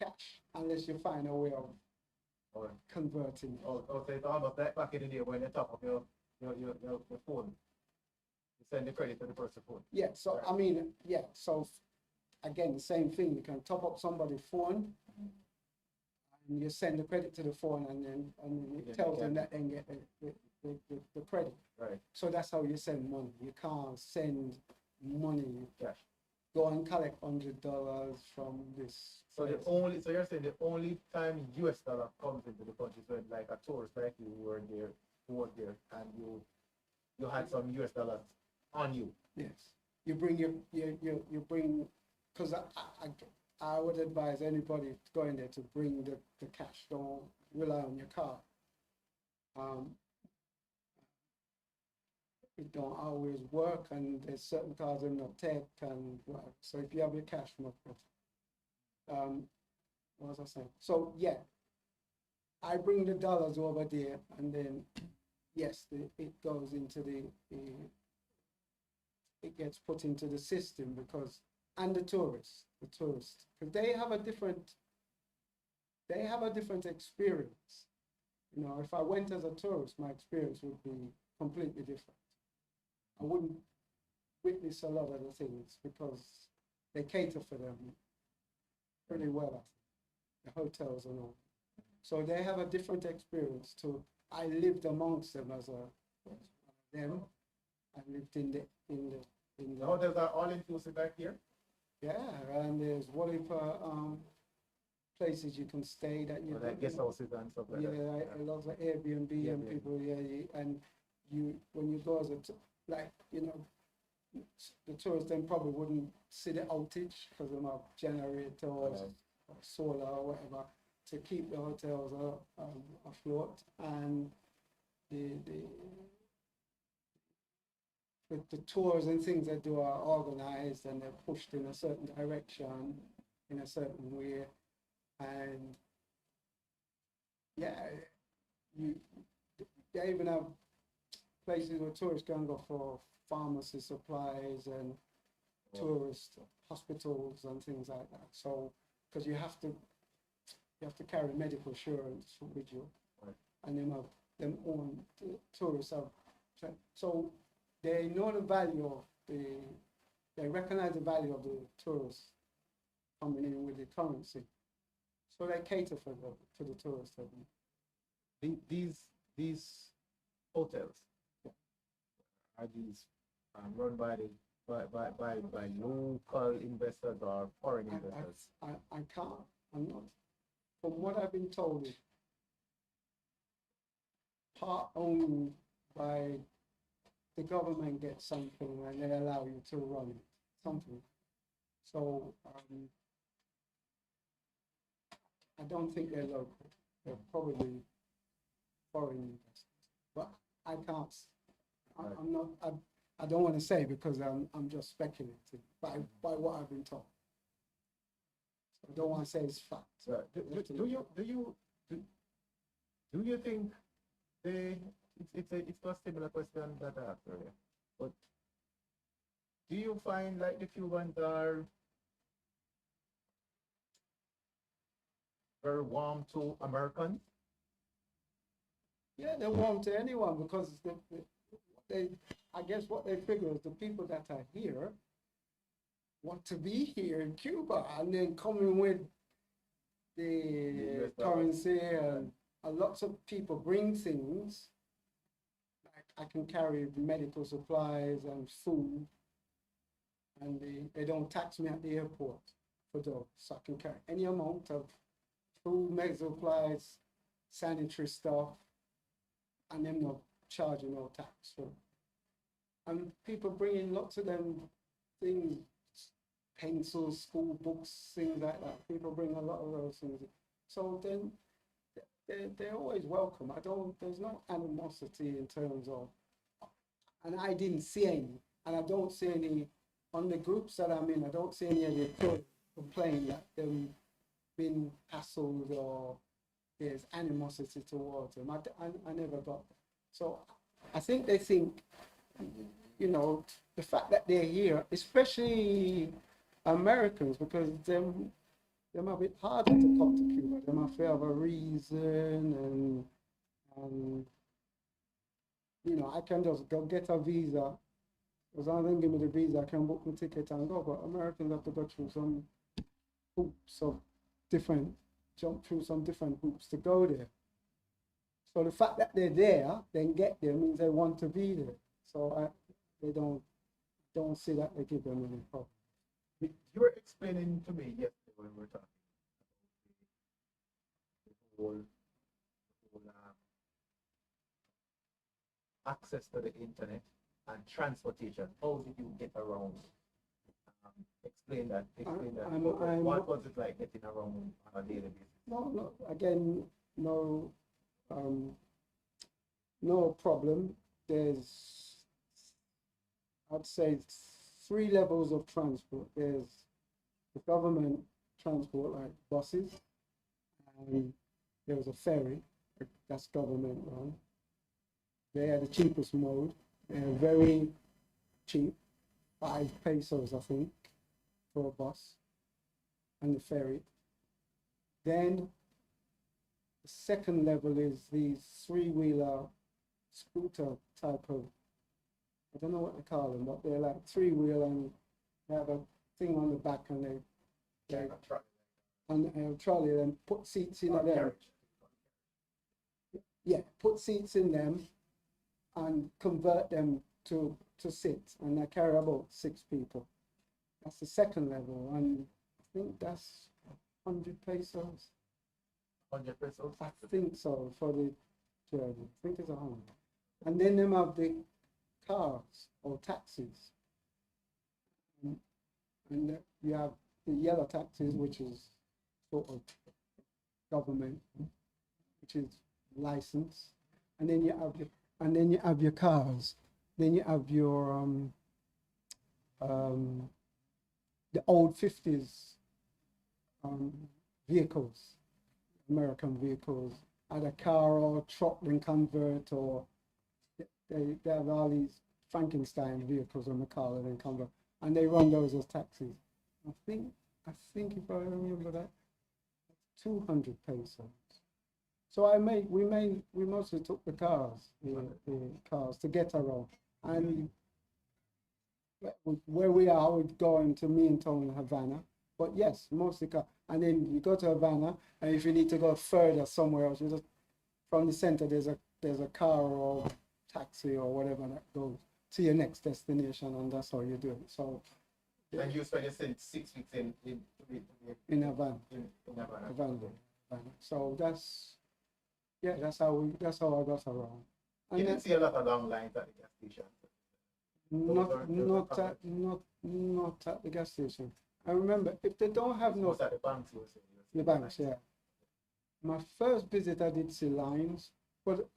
cash unless you find a way of converting it. So it's almost like back in the day when you top up your phone. You send the credit to the person's phone. Yeah, so right. I mean, so again, the same thing. You can top up somebody's phone, and you send the credit to the phone, and it tells them that they can get the credit. Right. So that's how you send money. You can't send money. Cash. Go and collect $100 from this. So you're saying the only time US dollar comes into the country is when like a tourist like you were there, and you had some US dollars on you. Yes. You bring you bring, because I would advise anybody going there to bring the cash. Don't rely on your card. It don't always work, and there's certain cards in the tech, and so if you have your cash, not what was I saying? So yeah, I bring the dollars over there, and then yes, it goes into it gets put into the system, because and the tourists, because they have a different experience. If I went as a tourist, my experience would be completely different. I wouldn't witness a lot of the things, because they cater for them pretty well, the hotels and all. So they have a different experience too. I lived amongst them as them. I lived in the hotels are all inclusive back here. Yeah, and there's whatever places you can stay that you like guest houses and stuff like that. Yeah, lots of Airbnb and people. And when you go as the tourists then probably wouldn't see the outage because of my generator or solar or whatever to keep the hotels afloat, and the tours and things they do are organized and they're pushed in a certain direction, in a certain way, and they even have places where tourists can go for pharmacy supplies and tourist hospitals and things like that. So, because you have to carry medical insurance with you, and them own tourists have. So they know the value of they recognize the value of the tourists coming in with the currency. So they cater to the tourists. these hotels are these run by the by local investors or foreign investors? I can't. I'm not. From what I've been told, it's part owned by the government gets something and they allow you to run it, something. So I don't think they're local. They're probably foreign investors. But I can't. I'm not. I don't want to say because I'm just speculating by what I've been told. So I don't want to say it's fact. Do you think it's a similar question that I asked earlier, but do you find like the Cubans are very warm to Americans? Yeah, they're warm to anyone because they I guess what they figure is the people that are here want to be here in Cuba and then coming with the currency and lots of people bring things. Like I can carry medical supplies and food and they don't tax me at the airport for those. So I can carry any amount of food, medical supplies, sanitary stuff, and them not charging no tax. So, and people bring in lots of them things, pencils, school books, things like that. People bring a lot of those things. So then they're always welcome. There's no animosity in terms of, and I didn't see any, and I don't see any, on the groups that I'm in, I don't see any of the complain that they've been hassled or there's animosity towards them. I never got that. So I think they think, you know, the fact that they're here, especially Americans, because them a bit harder to come to Cuba. They might have a reason and you know, I can just go get a visa. As long as they give me the visa, I can book my ticket and go. But Americans have to go through some hoops of jump through some different hoops to go there. So the fact that they're there, then get there, means they want to be there. So they don't see that they give them any problem. You were explaining to me yesterday when we were talking about the whole access to the internet and transportation. How did you get around? Explain that. What was it like getting around on a daily basis? No, again, no problem. There's, I'd say, 3 levels of transport. There's the government transport, like buses, and there was a ferry, that's government run. They are the cheapest mode. They're very cheap, 5 pesos, I think, for a bus and the ferry. Then the second level is these 3-wheeler scooter type of, I don't know what they call them, but they're like 3-wheel and they have a thing on the back and they trolley and put seats in them. Yeah, put seats in them and convert them to sit, and they carry about 6 people. That's the second level, and I think that's 100 pesos. 100 pesos? I think so, for the journey. I think it's 100. And then them have the cars or taxis. And you have the yellow taxis, which is sort of government, which is licensed. And then you have your cars. Then you have your the old 50s vehicles, American vehicles, either car or truck and convert, or they have all these Frankenstein vehicles on the car and then convert, and they run those as taxis. I think if I remember that, 200 pesos. So we mostly took the cars to get around, and where we are, we're going to main town Havana. But yes, mostly car. And then you go to Havana, and if you need to go further somewhere else, you just from the center there's a car or taxi or whatever that goes to your next destination, and that's how you do it. So. And you spent 6 weeks in a van. In a van. A van. So that's how I got around. And you didn't see a lot of long lines at the gas station. Not at the gas station. I remember if they don't have no. Was at the banks, you were saying. The banks, yeah. My first visit, I did see lines, but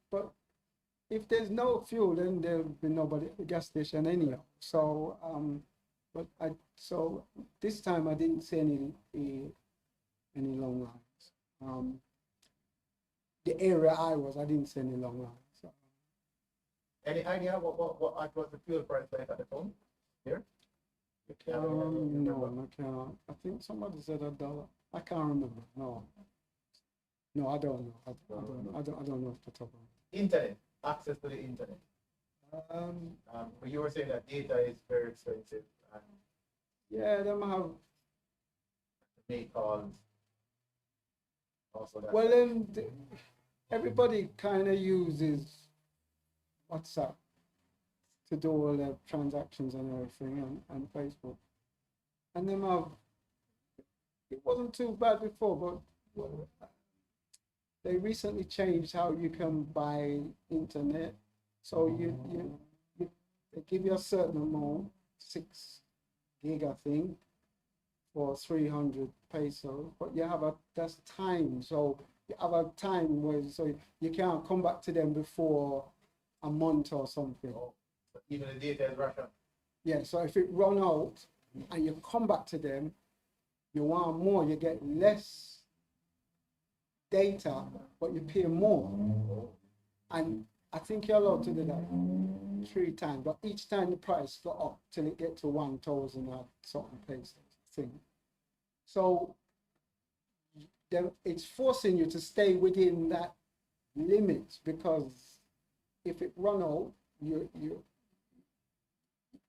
if there's no fuel, then there'll be nobody at the gas station anyhow. So so this time I didn't see any long lines. The area I didn't see any long lines. So. Any idea what was the fuel price like at the phone here? No, I can't. I think somebody said $1. I can't remember. No, I don't know. I don't know off the top of it. Internet, access to the internet. But you were saying that data is very expensive. Yeah, they might have. Make calls. Also, well, then everybody kind of uses WhatsApp to do all their transactions and everything, and Facebook. And then it wasn't too bad before, but they recently changed how you can buy internet. So they give you a certain amount, 6 gig, I think, for 300 pesos. But that's time. So you have a time where you can't come back to them before a month or something. Oh, even the data is Russian. Yeah. So if it run out and you come back to them, you want more. You get less data, but you pay more. And I think you're allowed to do that 3 times, but each time the price go up till it get to 1,000 or something places, I think. So it's forcing you to stay within that limit, because if it run out,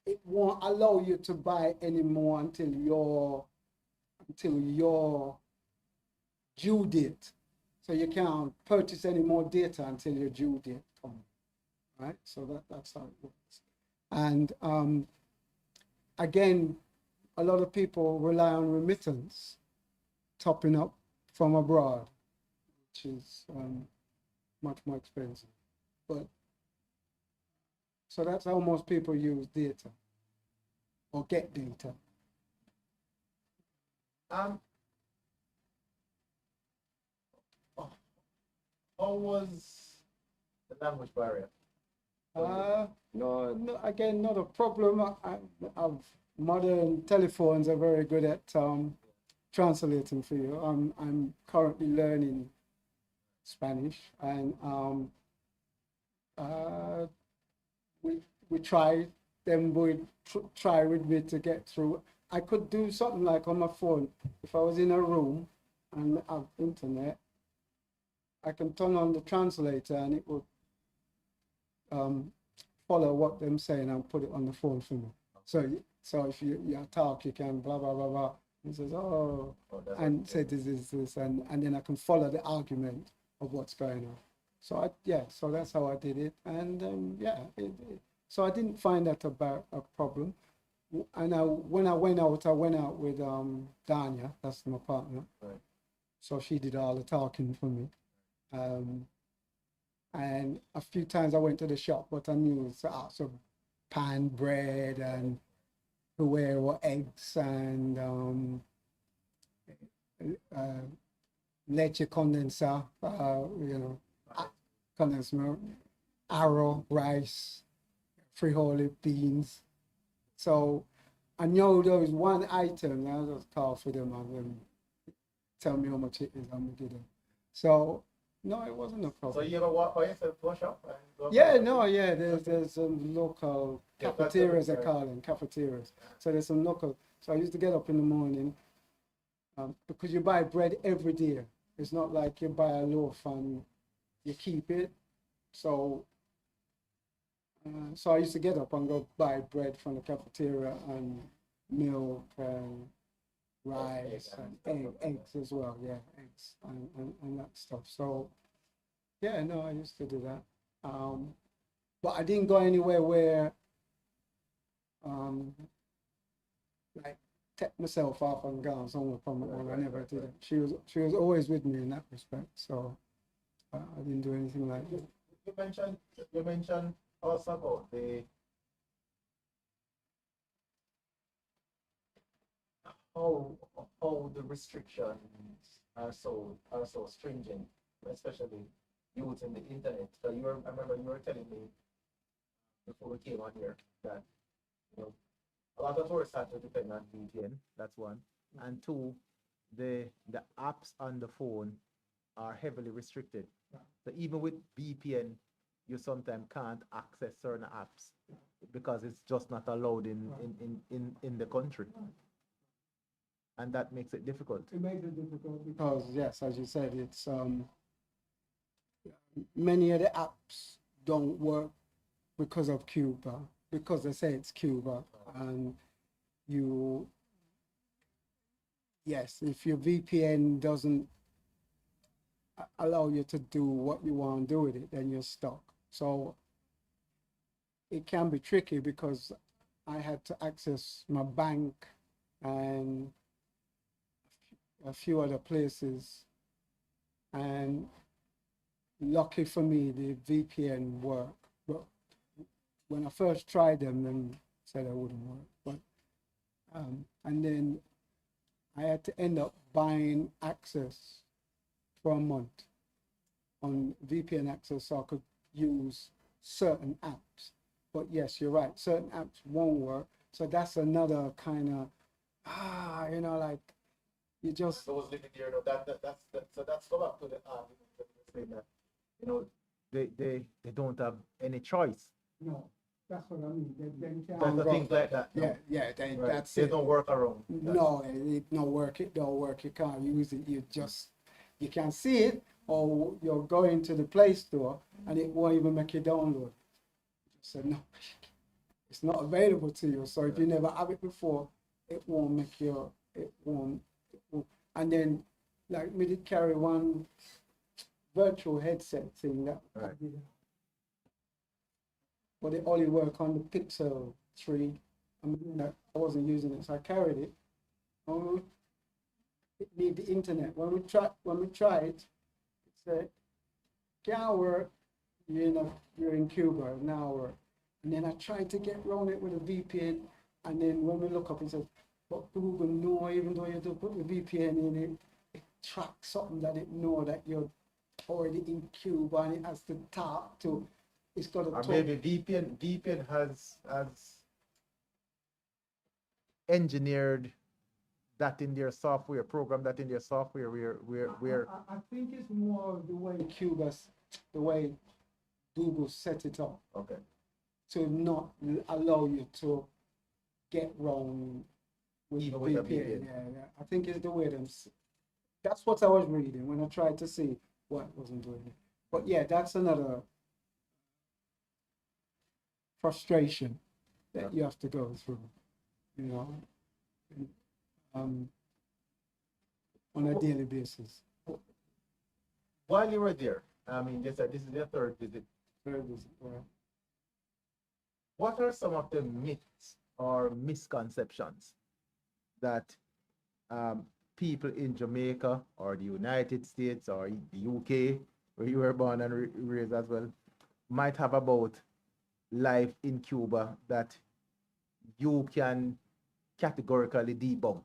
it won't allow you to buy any more until your due date. So you can't purchase any more data until your due date comes, right? So that's how it works. And again, a lot of people rely on remittance, topping up from abroad, which is much more expensive. But so that's how most people use data or get data. How was the language barrier? No, again, not a problem. Modern telephones are very good at translating for you. I'm currently learning Spanish, and we tried. Them would try with me to get through. I could do something like on my phone. If I was in a room and have internet, I can turn on the translator and it will follow what them saying and put it on the phone for me. So if you talk, you can blah blah blah blah. He says, and say this, and then I can follow the argument of what's going on. So so that's how I did it, and so I didn't find that about a problem. And when I went out with Danya, that's my partner. Right. So she did all the talking for me. And a few times I went to the shop, but I knew it's also pan bread and where were eggs and leche condensar, condensed milk, arrow, rice, frijole, beans. So I know there was one item, and I just call for them and then tell me how much it is, I'm gonna get them. So no, it wasn't a problem. So you ever walk by yourself to a shop? There's some local cafeterias, they call them cafeterias. So there's some local. So I used to get up in the morning because you buy bread every day. It's not like you buy a loaf and you keep it. So I used to get up and go buy bread from the cafeteria and milk and rice and eggs as well, eggs and that stuff. So Yeah, no, I used to do that. But I didn't go anywhere where um, like take myself off and go somewhere from it. I never did it. She was always with me in that respect. So I didn't do anything like that. You mentioned also about the how how the restrictions are so stringent, especially using the internet. So I remember you were telling me before we came on here that you know a lot of tourists have to depend on VPN. That's one, and two, the apps on the phone are heavily restricted. So even with VPN, you sometimes can't access certain apps because it's just not allowed in the country, and that makes it difficult. It makes it difficult because, yes, as you said, it's many of the apps don't work because of Cuba, because they say it's Cuba, and you, yes, if your VPN doesn't allow you to do what you want to do with it, then you're stuck. So it can be tricky because I had to access my bank and a few other places, and lucky for me, the VPN worked. But when I first tried them, then said it wouldn't work. But and then I had to end up buying access for a month on VPN access so I could use certain apps. But yes, you're right, certain apps won't work. So that's another kind of like you just Those living there, so that's go back to the saying that you know they don't have any choice. no. That's what I mean. They That's the things like that. Yeah, yeah. Right. That's There's it. no work around. No, it don't work. It don't work. You can't use it. You can't see it, or you're going to the Play Store and it won't even make you download. Just said no, it's not available to you. So if you never have it before, it won't make you. It won't. And then, like me, did carry one virtual headset thing that. Right. But it only worked on the Pixel 3. I wasn't using it, so I carried it. It need the internet. When we tried, it said, can't work, you're in Cuba, now work. And then I tried to get around it with a VPN, and then when we look up, it says, but Google know, even though you don't put the VPN in it, it tracks something that it know that you're already in Cuba, and it has to talk to. It's got to Or talk. maybe VPN has engineered that in their software, program that in their software where I think it's more the way the way Google set it up okay. to not allow you to get wrong with Even with the VPN. VPN. Yeah. I think it's the way that's what I was reading when I tried to see what wasn't doing it. But yeah, that's another frustration that you have to go through, on a daily basis. While you were there, I mean, this is your third visit. What are some of the myths or misconceptions that people in Jamaica or the United States or the UK, where you were born and raised as well, might have about life in Cuba that you can categorically debunk?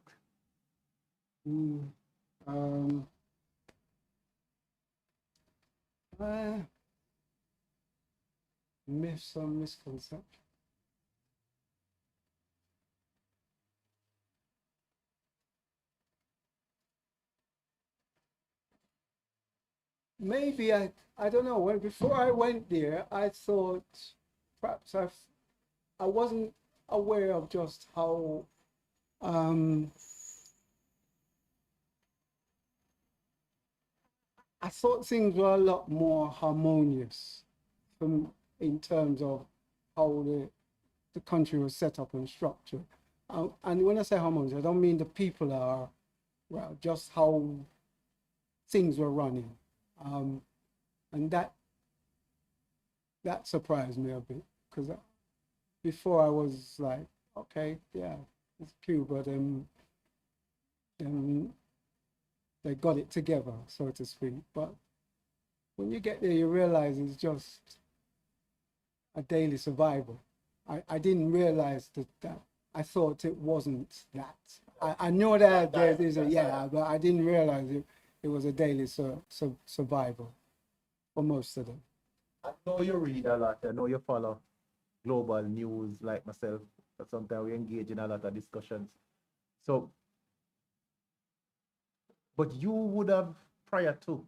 Myths or misconceptions. Maybe I don't know. When before I went there, I thought perhaps I wasn't aware of just how I thought things were a lot more harmonious in terms of how the country was set up and structured. And when I say harmonious, I don't mean the people are, well, just how things were running. And that surprised me a bit, because before I was like, okay, yeah, it's Cuba, then they got it together, so to speak. But when you get there, you realize it's just a daily survival. I didn't realize that I thought it wasn't that. I know that there's a, yeah, but I didn't realize it was a daily survival for most of them. I know you read a lot. I know you follow global news like myself. But sometimes we engage in a lot of discussions. So, but you would have, prior to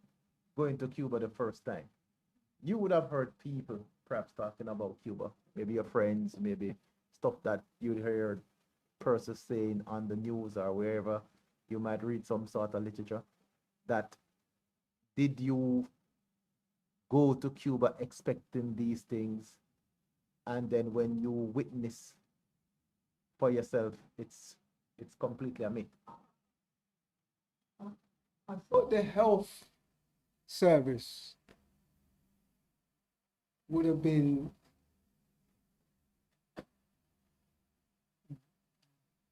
going to Cuba the first time, you would have heard people perhaps talking about Cuba, maybe your friends, maybe stuff that you'd heard persons saying on the news or wherever you might read some sort of literature. That did you go to Cuba expecting these things, and then when you witness for yourself, it's completely a myth? I thought the health service would have been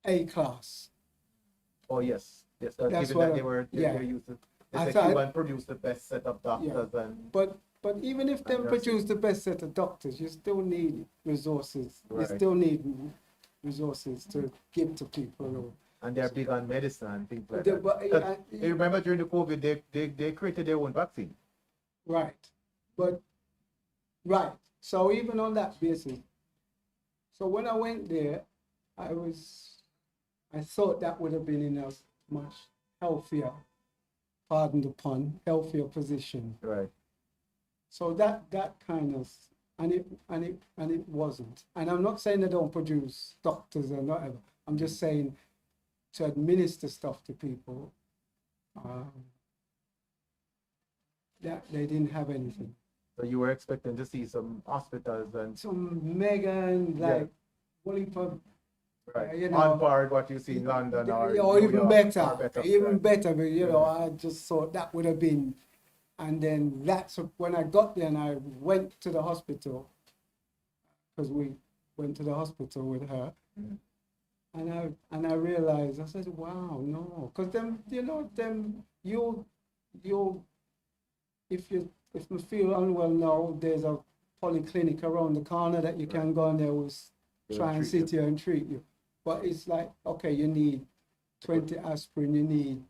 A class. Oh yes, yes. That's Given what that they were used to, they said Cuba produced the best set of doctors, and but even if they produce the best set of doctors, you still need resources. Right. You still need resources to give to people. And they're big on medicine and things like But, that. You remember during the COVID, they created their own vaccine. Right. But right. So even on that basis, so when I went there, I thought that would have been in a much healthier, pardon the pun, healthier position. Right. So that kind of, and it wasn't. And I'm not saying they don't produce doctors or whatever. I'm just saying to administer stuff to people, that they didn't have anything. So you were expecting to see some hospitals and some Megan, like, right. You know, on par with what you see in London or even better, right. better. But you know, I just thought that would have been. And then that's when I got there and I went to the hospital, because we went to the hospital with her, and I realized, I said, wow, no, because if you feel unwell now, there's a polyclinic around the corner that you can go and they will try and sit here and treat you. But it's like, okay, you need 20 aspirin, you need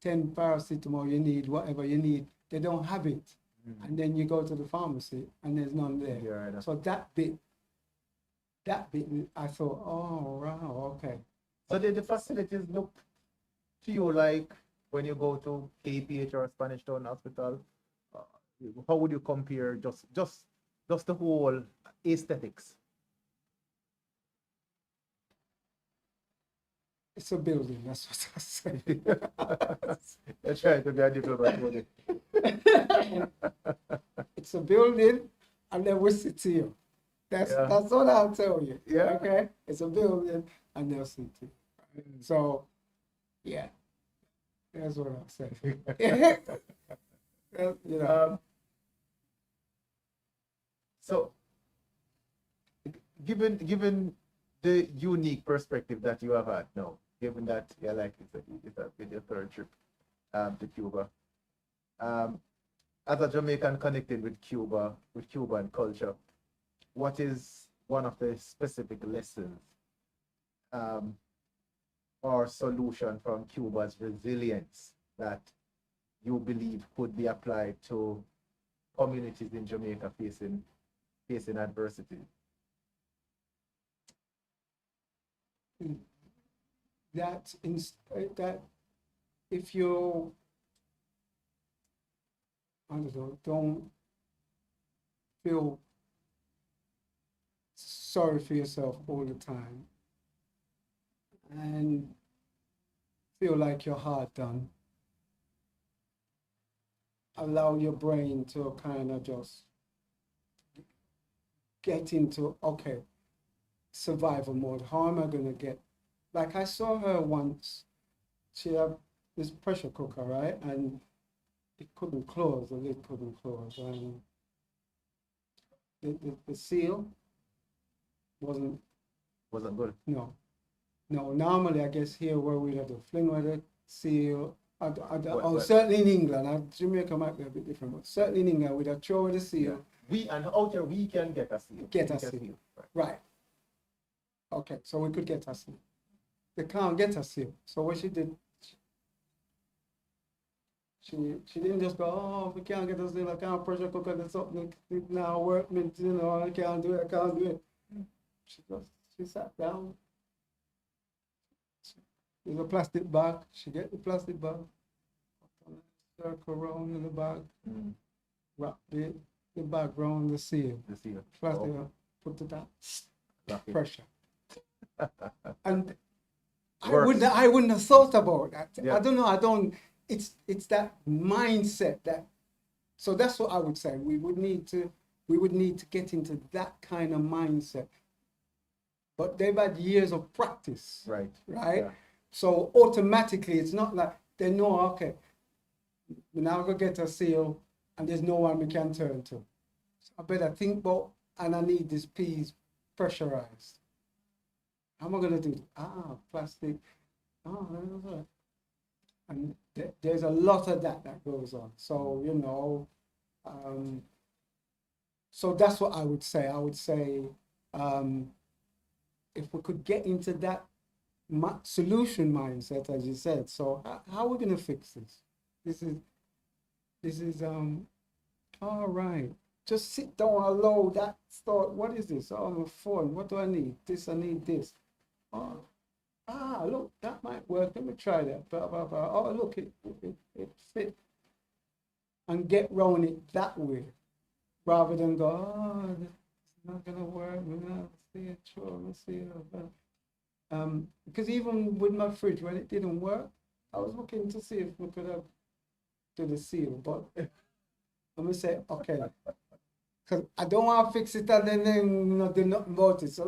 10 paracetamol, you need whatever you need. They don't have it. And then you go to the pharmacy and there's none there. Yeah, right. So that bit, I thought, oh, wow, okay. So did the facilities look to you like when you go to KPH or Spanish Town Hospital? How would you compare just the whole aesthetics? It's a building, that's what I say. You're trying to be a diplomat with it. It's a building and then we sit here. That's what I'll tell you. Yeah. Okay? It's a building and they'll sit here. So, yeah. That's what I'll say. You know. So, given the unique perspective that you have had now, given that it's your third trip to Cuba, as a Jamaican connected with Cuba, with Cuban culture, what is one of the specific lessons or solution from Cuba's resilience that you believe could be applied to communities in Jamaica facing adversity? That if you, I don't feel sorry for yourself all the time and feel like you're hard done. Allow your brain to kind of just get into, okay, survival mode. How am I going to get, like I saw her once, she had this pressure cooker, right? And it couldn't close, the lid couldn't close. The seal wasn't good. No. Normally, I guess here where we'd have to fling with it, seal. Certainly in England, Jamaica might be a bit different, but certainly in England, we'd have throw with the seal. Yeah. And out here, we can get a seal. Get a seal. Right. Okay, so we could get a seal. They can't get a seal. So what she did, she didn't just go, oh, we can't get a seal, I can't pressure cook and something now work, I can't do it. She sat down. There's a plastic bag. She get the plastic bag, circle around in the bag, wrap the bag around the seal. Plastic, put it down, pressure. And I wouldn't have thought about that. Yeah. I don't know. It's that mindset that. So that's what I would say. We would need to get into that kind of mindset. But they've had years of practice. Right. Yeah. So automatically, it's not like they know, okay, we're now going to get a seal and there's no one we can turn to. So I better think about, and I need this piece pressurized. How am I going to do it? Plastic. And there's a lot of that goes on. So, so that's what I would say. I would say, if we could get into that solution mindset, as you said, so how are we going to fix this? This is all right. Just sit down, allow that thought. What is this? Oh, my phone. What do I need? I need this. Look, that might work. Let me try that. Blah, blah, blah. Oh, look, it fit. And get round it that way, rather than go, it's not going to work. Let's see it. Because even with my fridge, when it didn't work, I was looking to see if we could have do the seal, but I'm gonna say, okay, because I don't want to fix it and then do nothing about it. So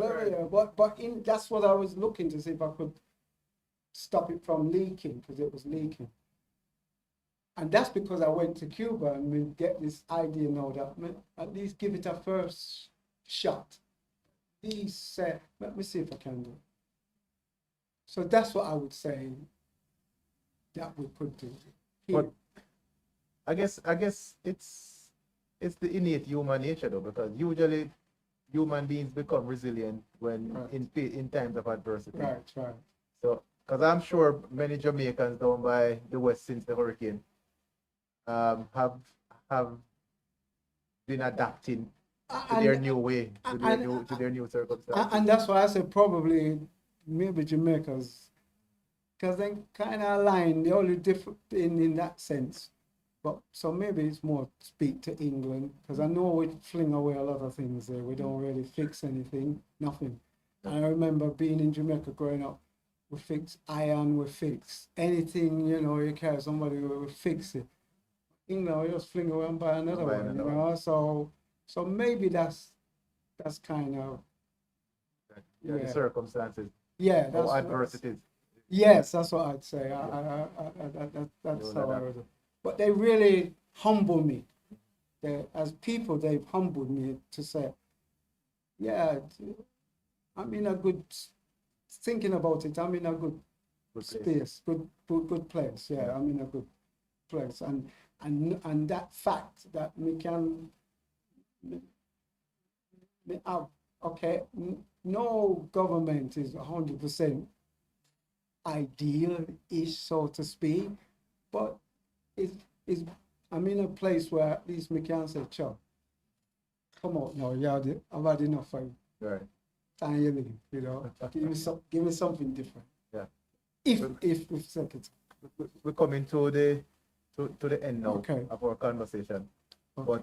that's what I was looking to see if I could stop it from leaking, because it was leaking. And that's because I went to Cuba and we get this idea now that at least give it a first shot. Let me see if I can do it. So that's what I would say that we could do here. But I guess it's the innate human nature though, because usually human beings become resilient when in times of adversity. Right. So, because I'm sure many Jamaicans down by the west since the hurricane have been adapting to their new way, to their new circumstances. And that's why I said probably maybe Jamaicans, because they kind of align, the only different in that sense. But so maybe it's more speak to England, because I know we fling away a lot of things there. We don't really fix anything, nothing. I remember being in Jamaica growing up, we fix iron, we fix anything, you carry somebody, we fix it. England, we just fling away and buy another one, So maybe that's kind of the circumstances. Yeah, that's adversities. Yes, that's what I'd say. That's how I would. But they really humble me. As people, they've humbled me to say, yeah, I'm in a good. Thinking about it, I'm in a good space, good place. Yeah, I'm in a good place, and that fact that we can. Okay, no government is 100% ideal-ish, so to speak, but I'm in a place where at least we can say, "Chuck, come on now, I've had enough for you. Right. Time you leave, give me something different." Yeah. If we're coming to the end now of our conversation, but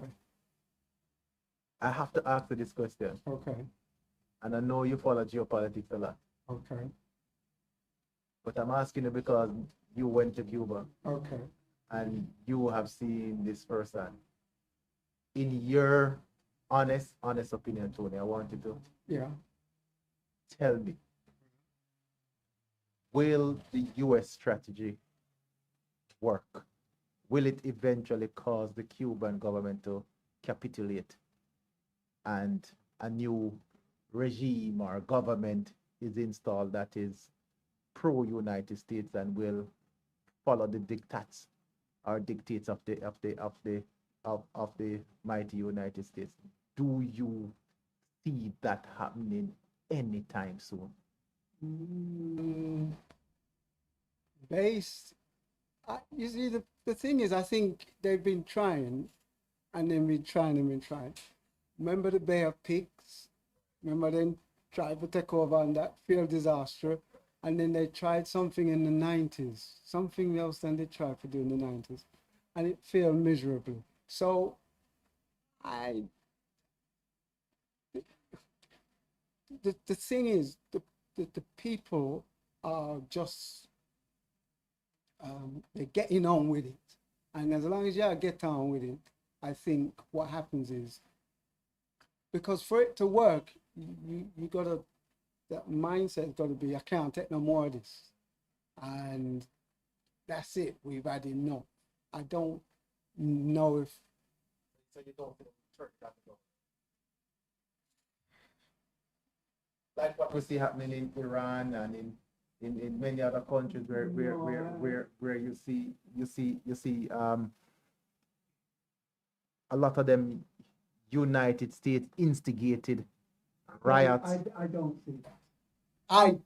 I have to ask you this question. Okay. And I know you follow geopolitics a lot. Okay. But I'm asking you because you went to Cuba. Okay. And you have seen this firsthand. In your honest opinion, Tony, I want you to tell me, will the US strategy work will it eventually cause the Cuban government to capitulate and a new regime or government is installed that is pro-United States and will follow the dictats or dictates of the mighty United States? Do you see that happening anytime soon? You see, the thing is, I think they've been trying, and then been trying and been trying. Remember the Bay of Pigs? Remember them tried to take over on that failed disaster, and then they tried something in the 90s, something else than they tried to do in the 90s, and it failed miserably. So the thing is, the people are just they're getting on with it, and as long as you get on with it, I think what happens is, because for it to work, you gotta, that mindset's got to be, I can't take no more of this, and that's it. We've had enough. I don't know if. So you don't turn that off. Like what we see happening in Iran and in many other countries where you see a lot of them United States instigated riots. I don't see that.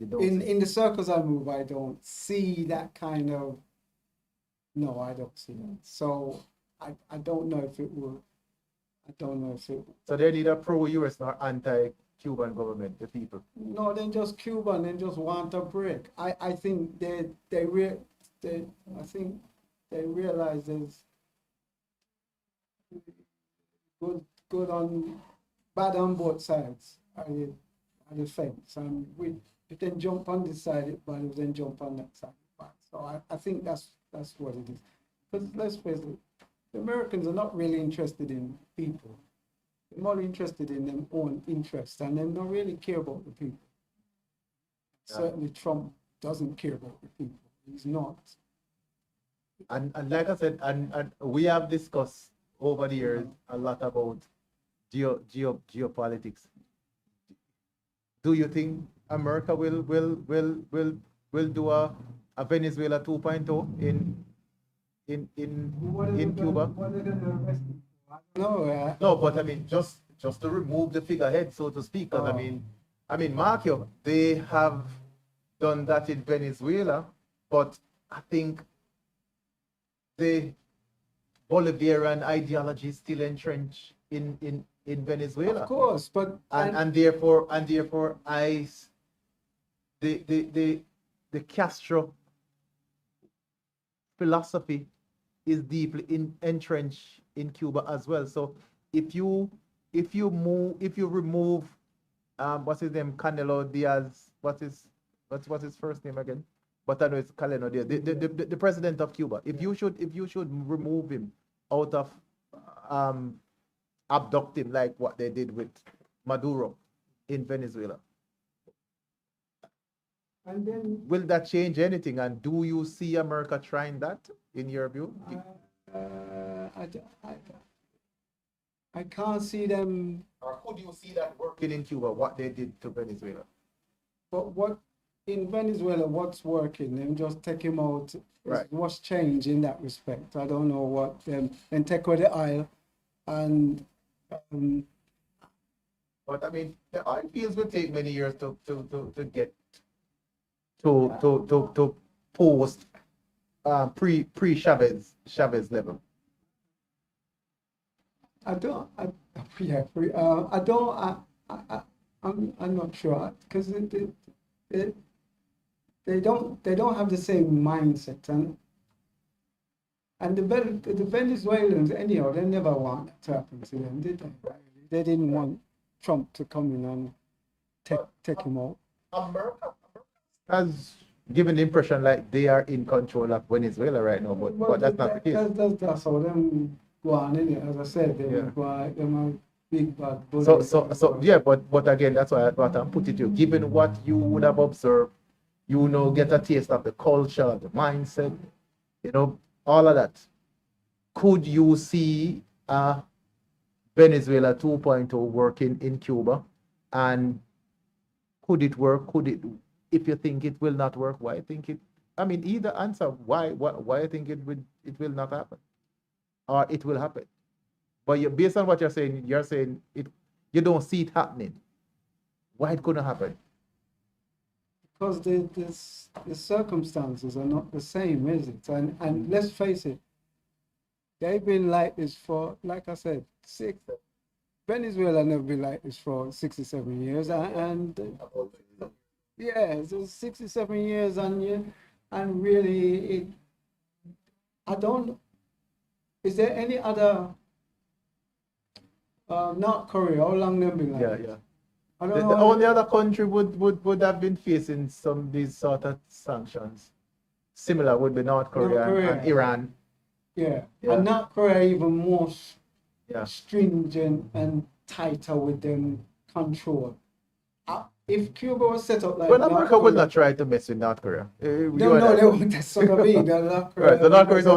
In the circles I move, I don't see that kind of. No, I don't see that. So I don't know if it will. I don't know if it will. So they need a pro-US or anti-Cuban government, the people. No, then just Cuban, then just want a break. I think they realize there's good on bad on both sides of the fence, and we if they jump on this side, it bad. If they jump on that side, it bad. So I think that's what it is. Because let's face it, the Americans are not really interested in people. They're more interested in their own interests, and they don't really care about the people. Yeah. Certainly Trump doesn't care about the people. He's not. And like I said, and we have discussed over the years a lot about geopolitics. Do you think America will do a Venezuela 2.0 in Cuba? No, but I mean just to remove the figurehead, so to speak. Because I mean, mark you, they have done that in Venezuela, but I think the Bolivarian ideology is still entrenched in Venezuela. Of course, but and therefore the Castro philosophy is deeply entrenched in Cuba as well. So if you remove what's his name, Canelo Diaz, what's his first name again? But I know it's Canelo Diaz, the president of Cuba. If you should remove him out of abduct him like what they did with Maduro in Venezuela. And then, will that change anything? And do you see America trying that, in your view? I can't see them. Or could you see that working in Cuba, what they did to Venezuela? But what in Venezuela, what's working? Them just take him out. Right. What's changed in that respect? I don't know what. Then take away the oil, and. But I mean, the oil fields will take many years to get to post pre Chavez level. I'm not sure, because they don't have the same mindset, and the Venezuelans anyhow, they never want that to happen to them, did they? They didn't want Trump to come in and take him out. America has given the impression like they are in control of Venezuela right now, but that's not the case. That's how them go on, innit? As I said, them are big bad bullies. So yeah, but again, that's why I put it to you. Given what you would have observed, you know, get a taste of the culture, the mindset, you know, all of that. Could you see Venezuela 2.0 working in Cuba? And could it work? Could it? If you think it will not work, why think it? I mean, either answer. Why I think it will not happen, or it will happen. But based on what you're saying it. You don't see it happening. Why it couldn't happen? Because the circumstances are not the same, is it? And let's face it, they've been like this for, like I said, Venezuela never been like this for 67 years, and yeah, so 67 years, and really, I don't. Is there any other? Not Korea. How long they've been like? Yeah. I don't know. The only other country would have been facing some of these sort of sanctions. Similar would be North Korea. And Iran. Yeah, and North Korea even more stringent and tighter with them control. If Cuba was set up like America would not try to mess with North Korea. No, they won't. That's what I mean. North Korea, right, so North Korea is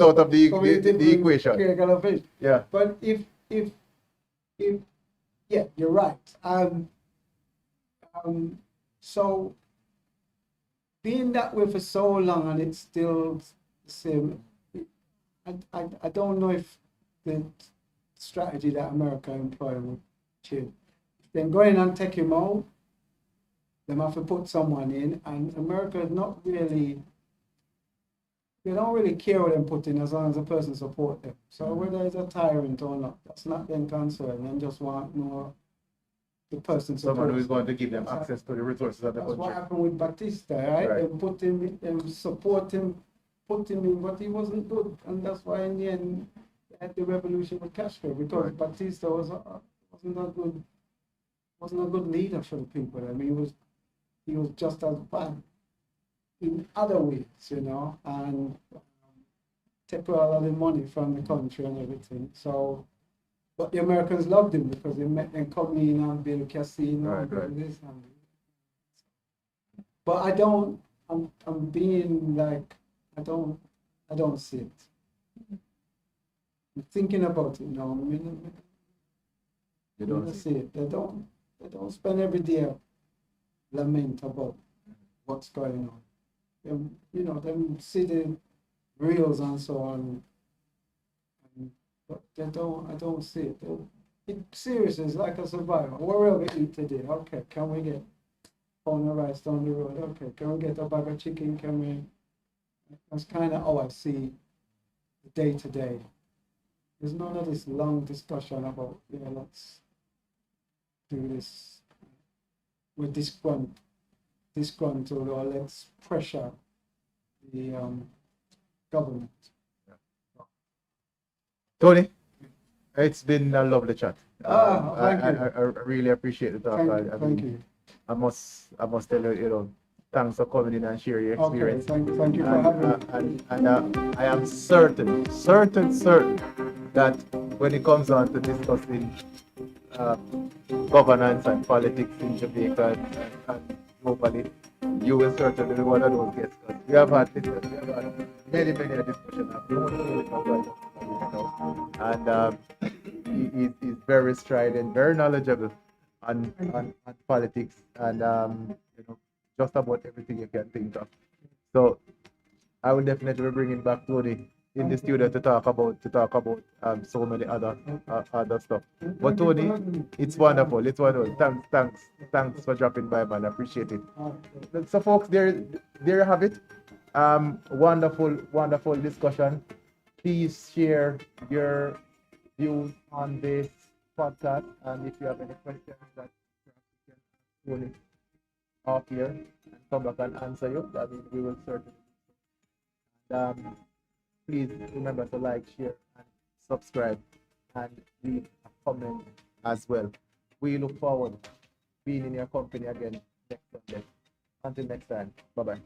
out of the equation. Yeah. But if yeah, you're right. So being that way for so long and it's still the same, I don't know if the strategy that America employed would change. Then go in and take him out, they have to put someone in, and America is not really, they don't really care what they put in as long as the person support them. So whether it's a tyrant or not, that's not their concern. They just want more the person support. Someone who is going to give them access to the resources of the country. That's what happened with Batista, right? They put him in, support him, put him in, but he wasn't good. And that's why in the end, they had the revolution with Castro, because Batista wasn't a good leader for the people. I mean, he was just as bad in other ways, you know, and take all of the money from the country and everything. So, but the Americans loved him because they met them come in and build a casino and this and that. But I'm being like, I don't see it. I'm thinking about it now. You don't see it. They don't spend every day lament about what's going on. Them see the reels and so on, but I don't see it. It's serious. It's like a survival. What will we eat today? Okay, can we get pound of rice down the road? Okay, can we get a bag of chicken? That's kind of how I see the day to day. There's none of this long discussion about, let's do this. We're disgruntled, or let's pressure the government. Tony, it's been a lovely chat. Thank you. I really appreciate the talk. Thank you. I must tell you, thanks for coming in and sharing your experience. Okay, thank you for having me. And I am certain that when it comes on to discussing governance and politics in Jamaica and globally, you will certainly be one of those guests. We have had many discussions. And he's very strident, very knowledgeable on politics and just about everything you can think of. So I will definitely be bringing back Tony in the studio to talk about so many other stuff. But Tony, it's wonderful. Thanks for dropping by, man. I appreciate it. So folks, there you have it. Wonderful discussion. Please share your views on this podcast, and if you have any questions that you can Tony off here and come back and answer you, that we will certainly. Please remember to like, share, and subscribe, and leave a comment as well. We look forward to being in your company again next Sunday. Until next time, bye-bye.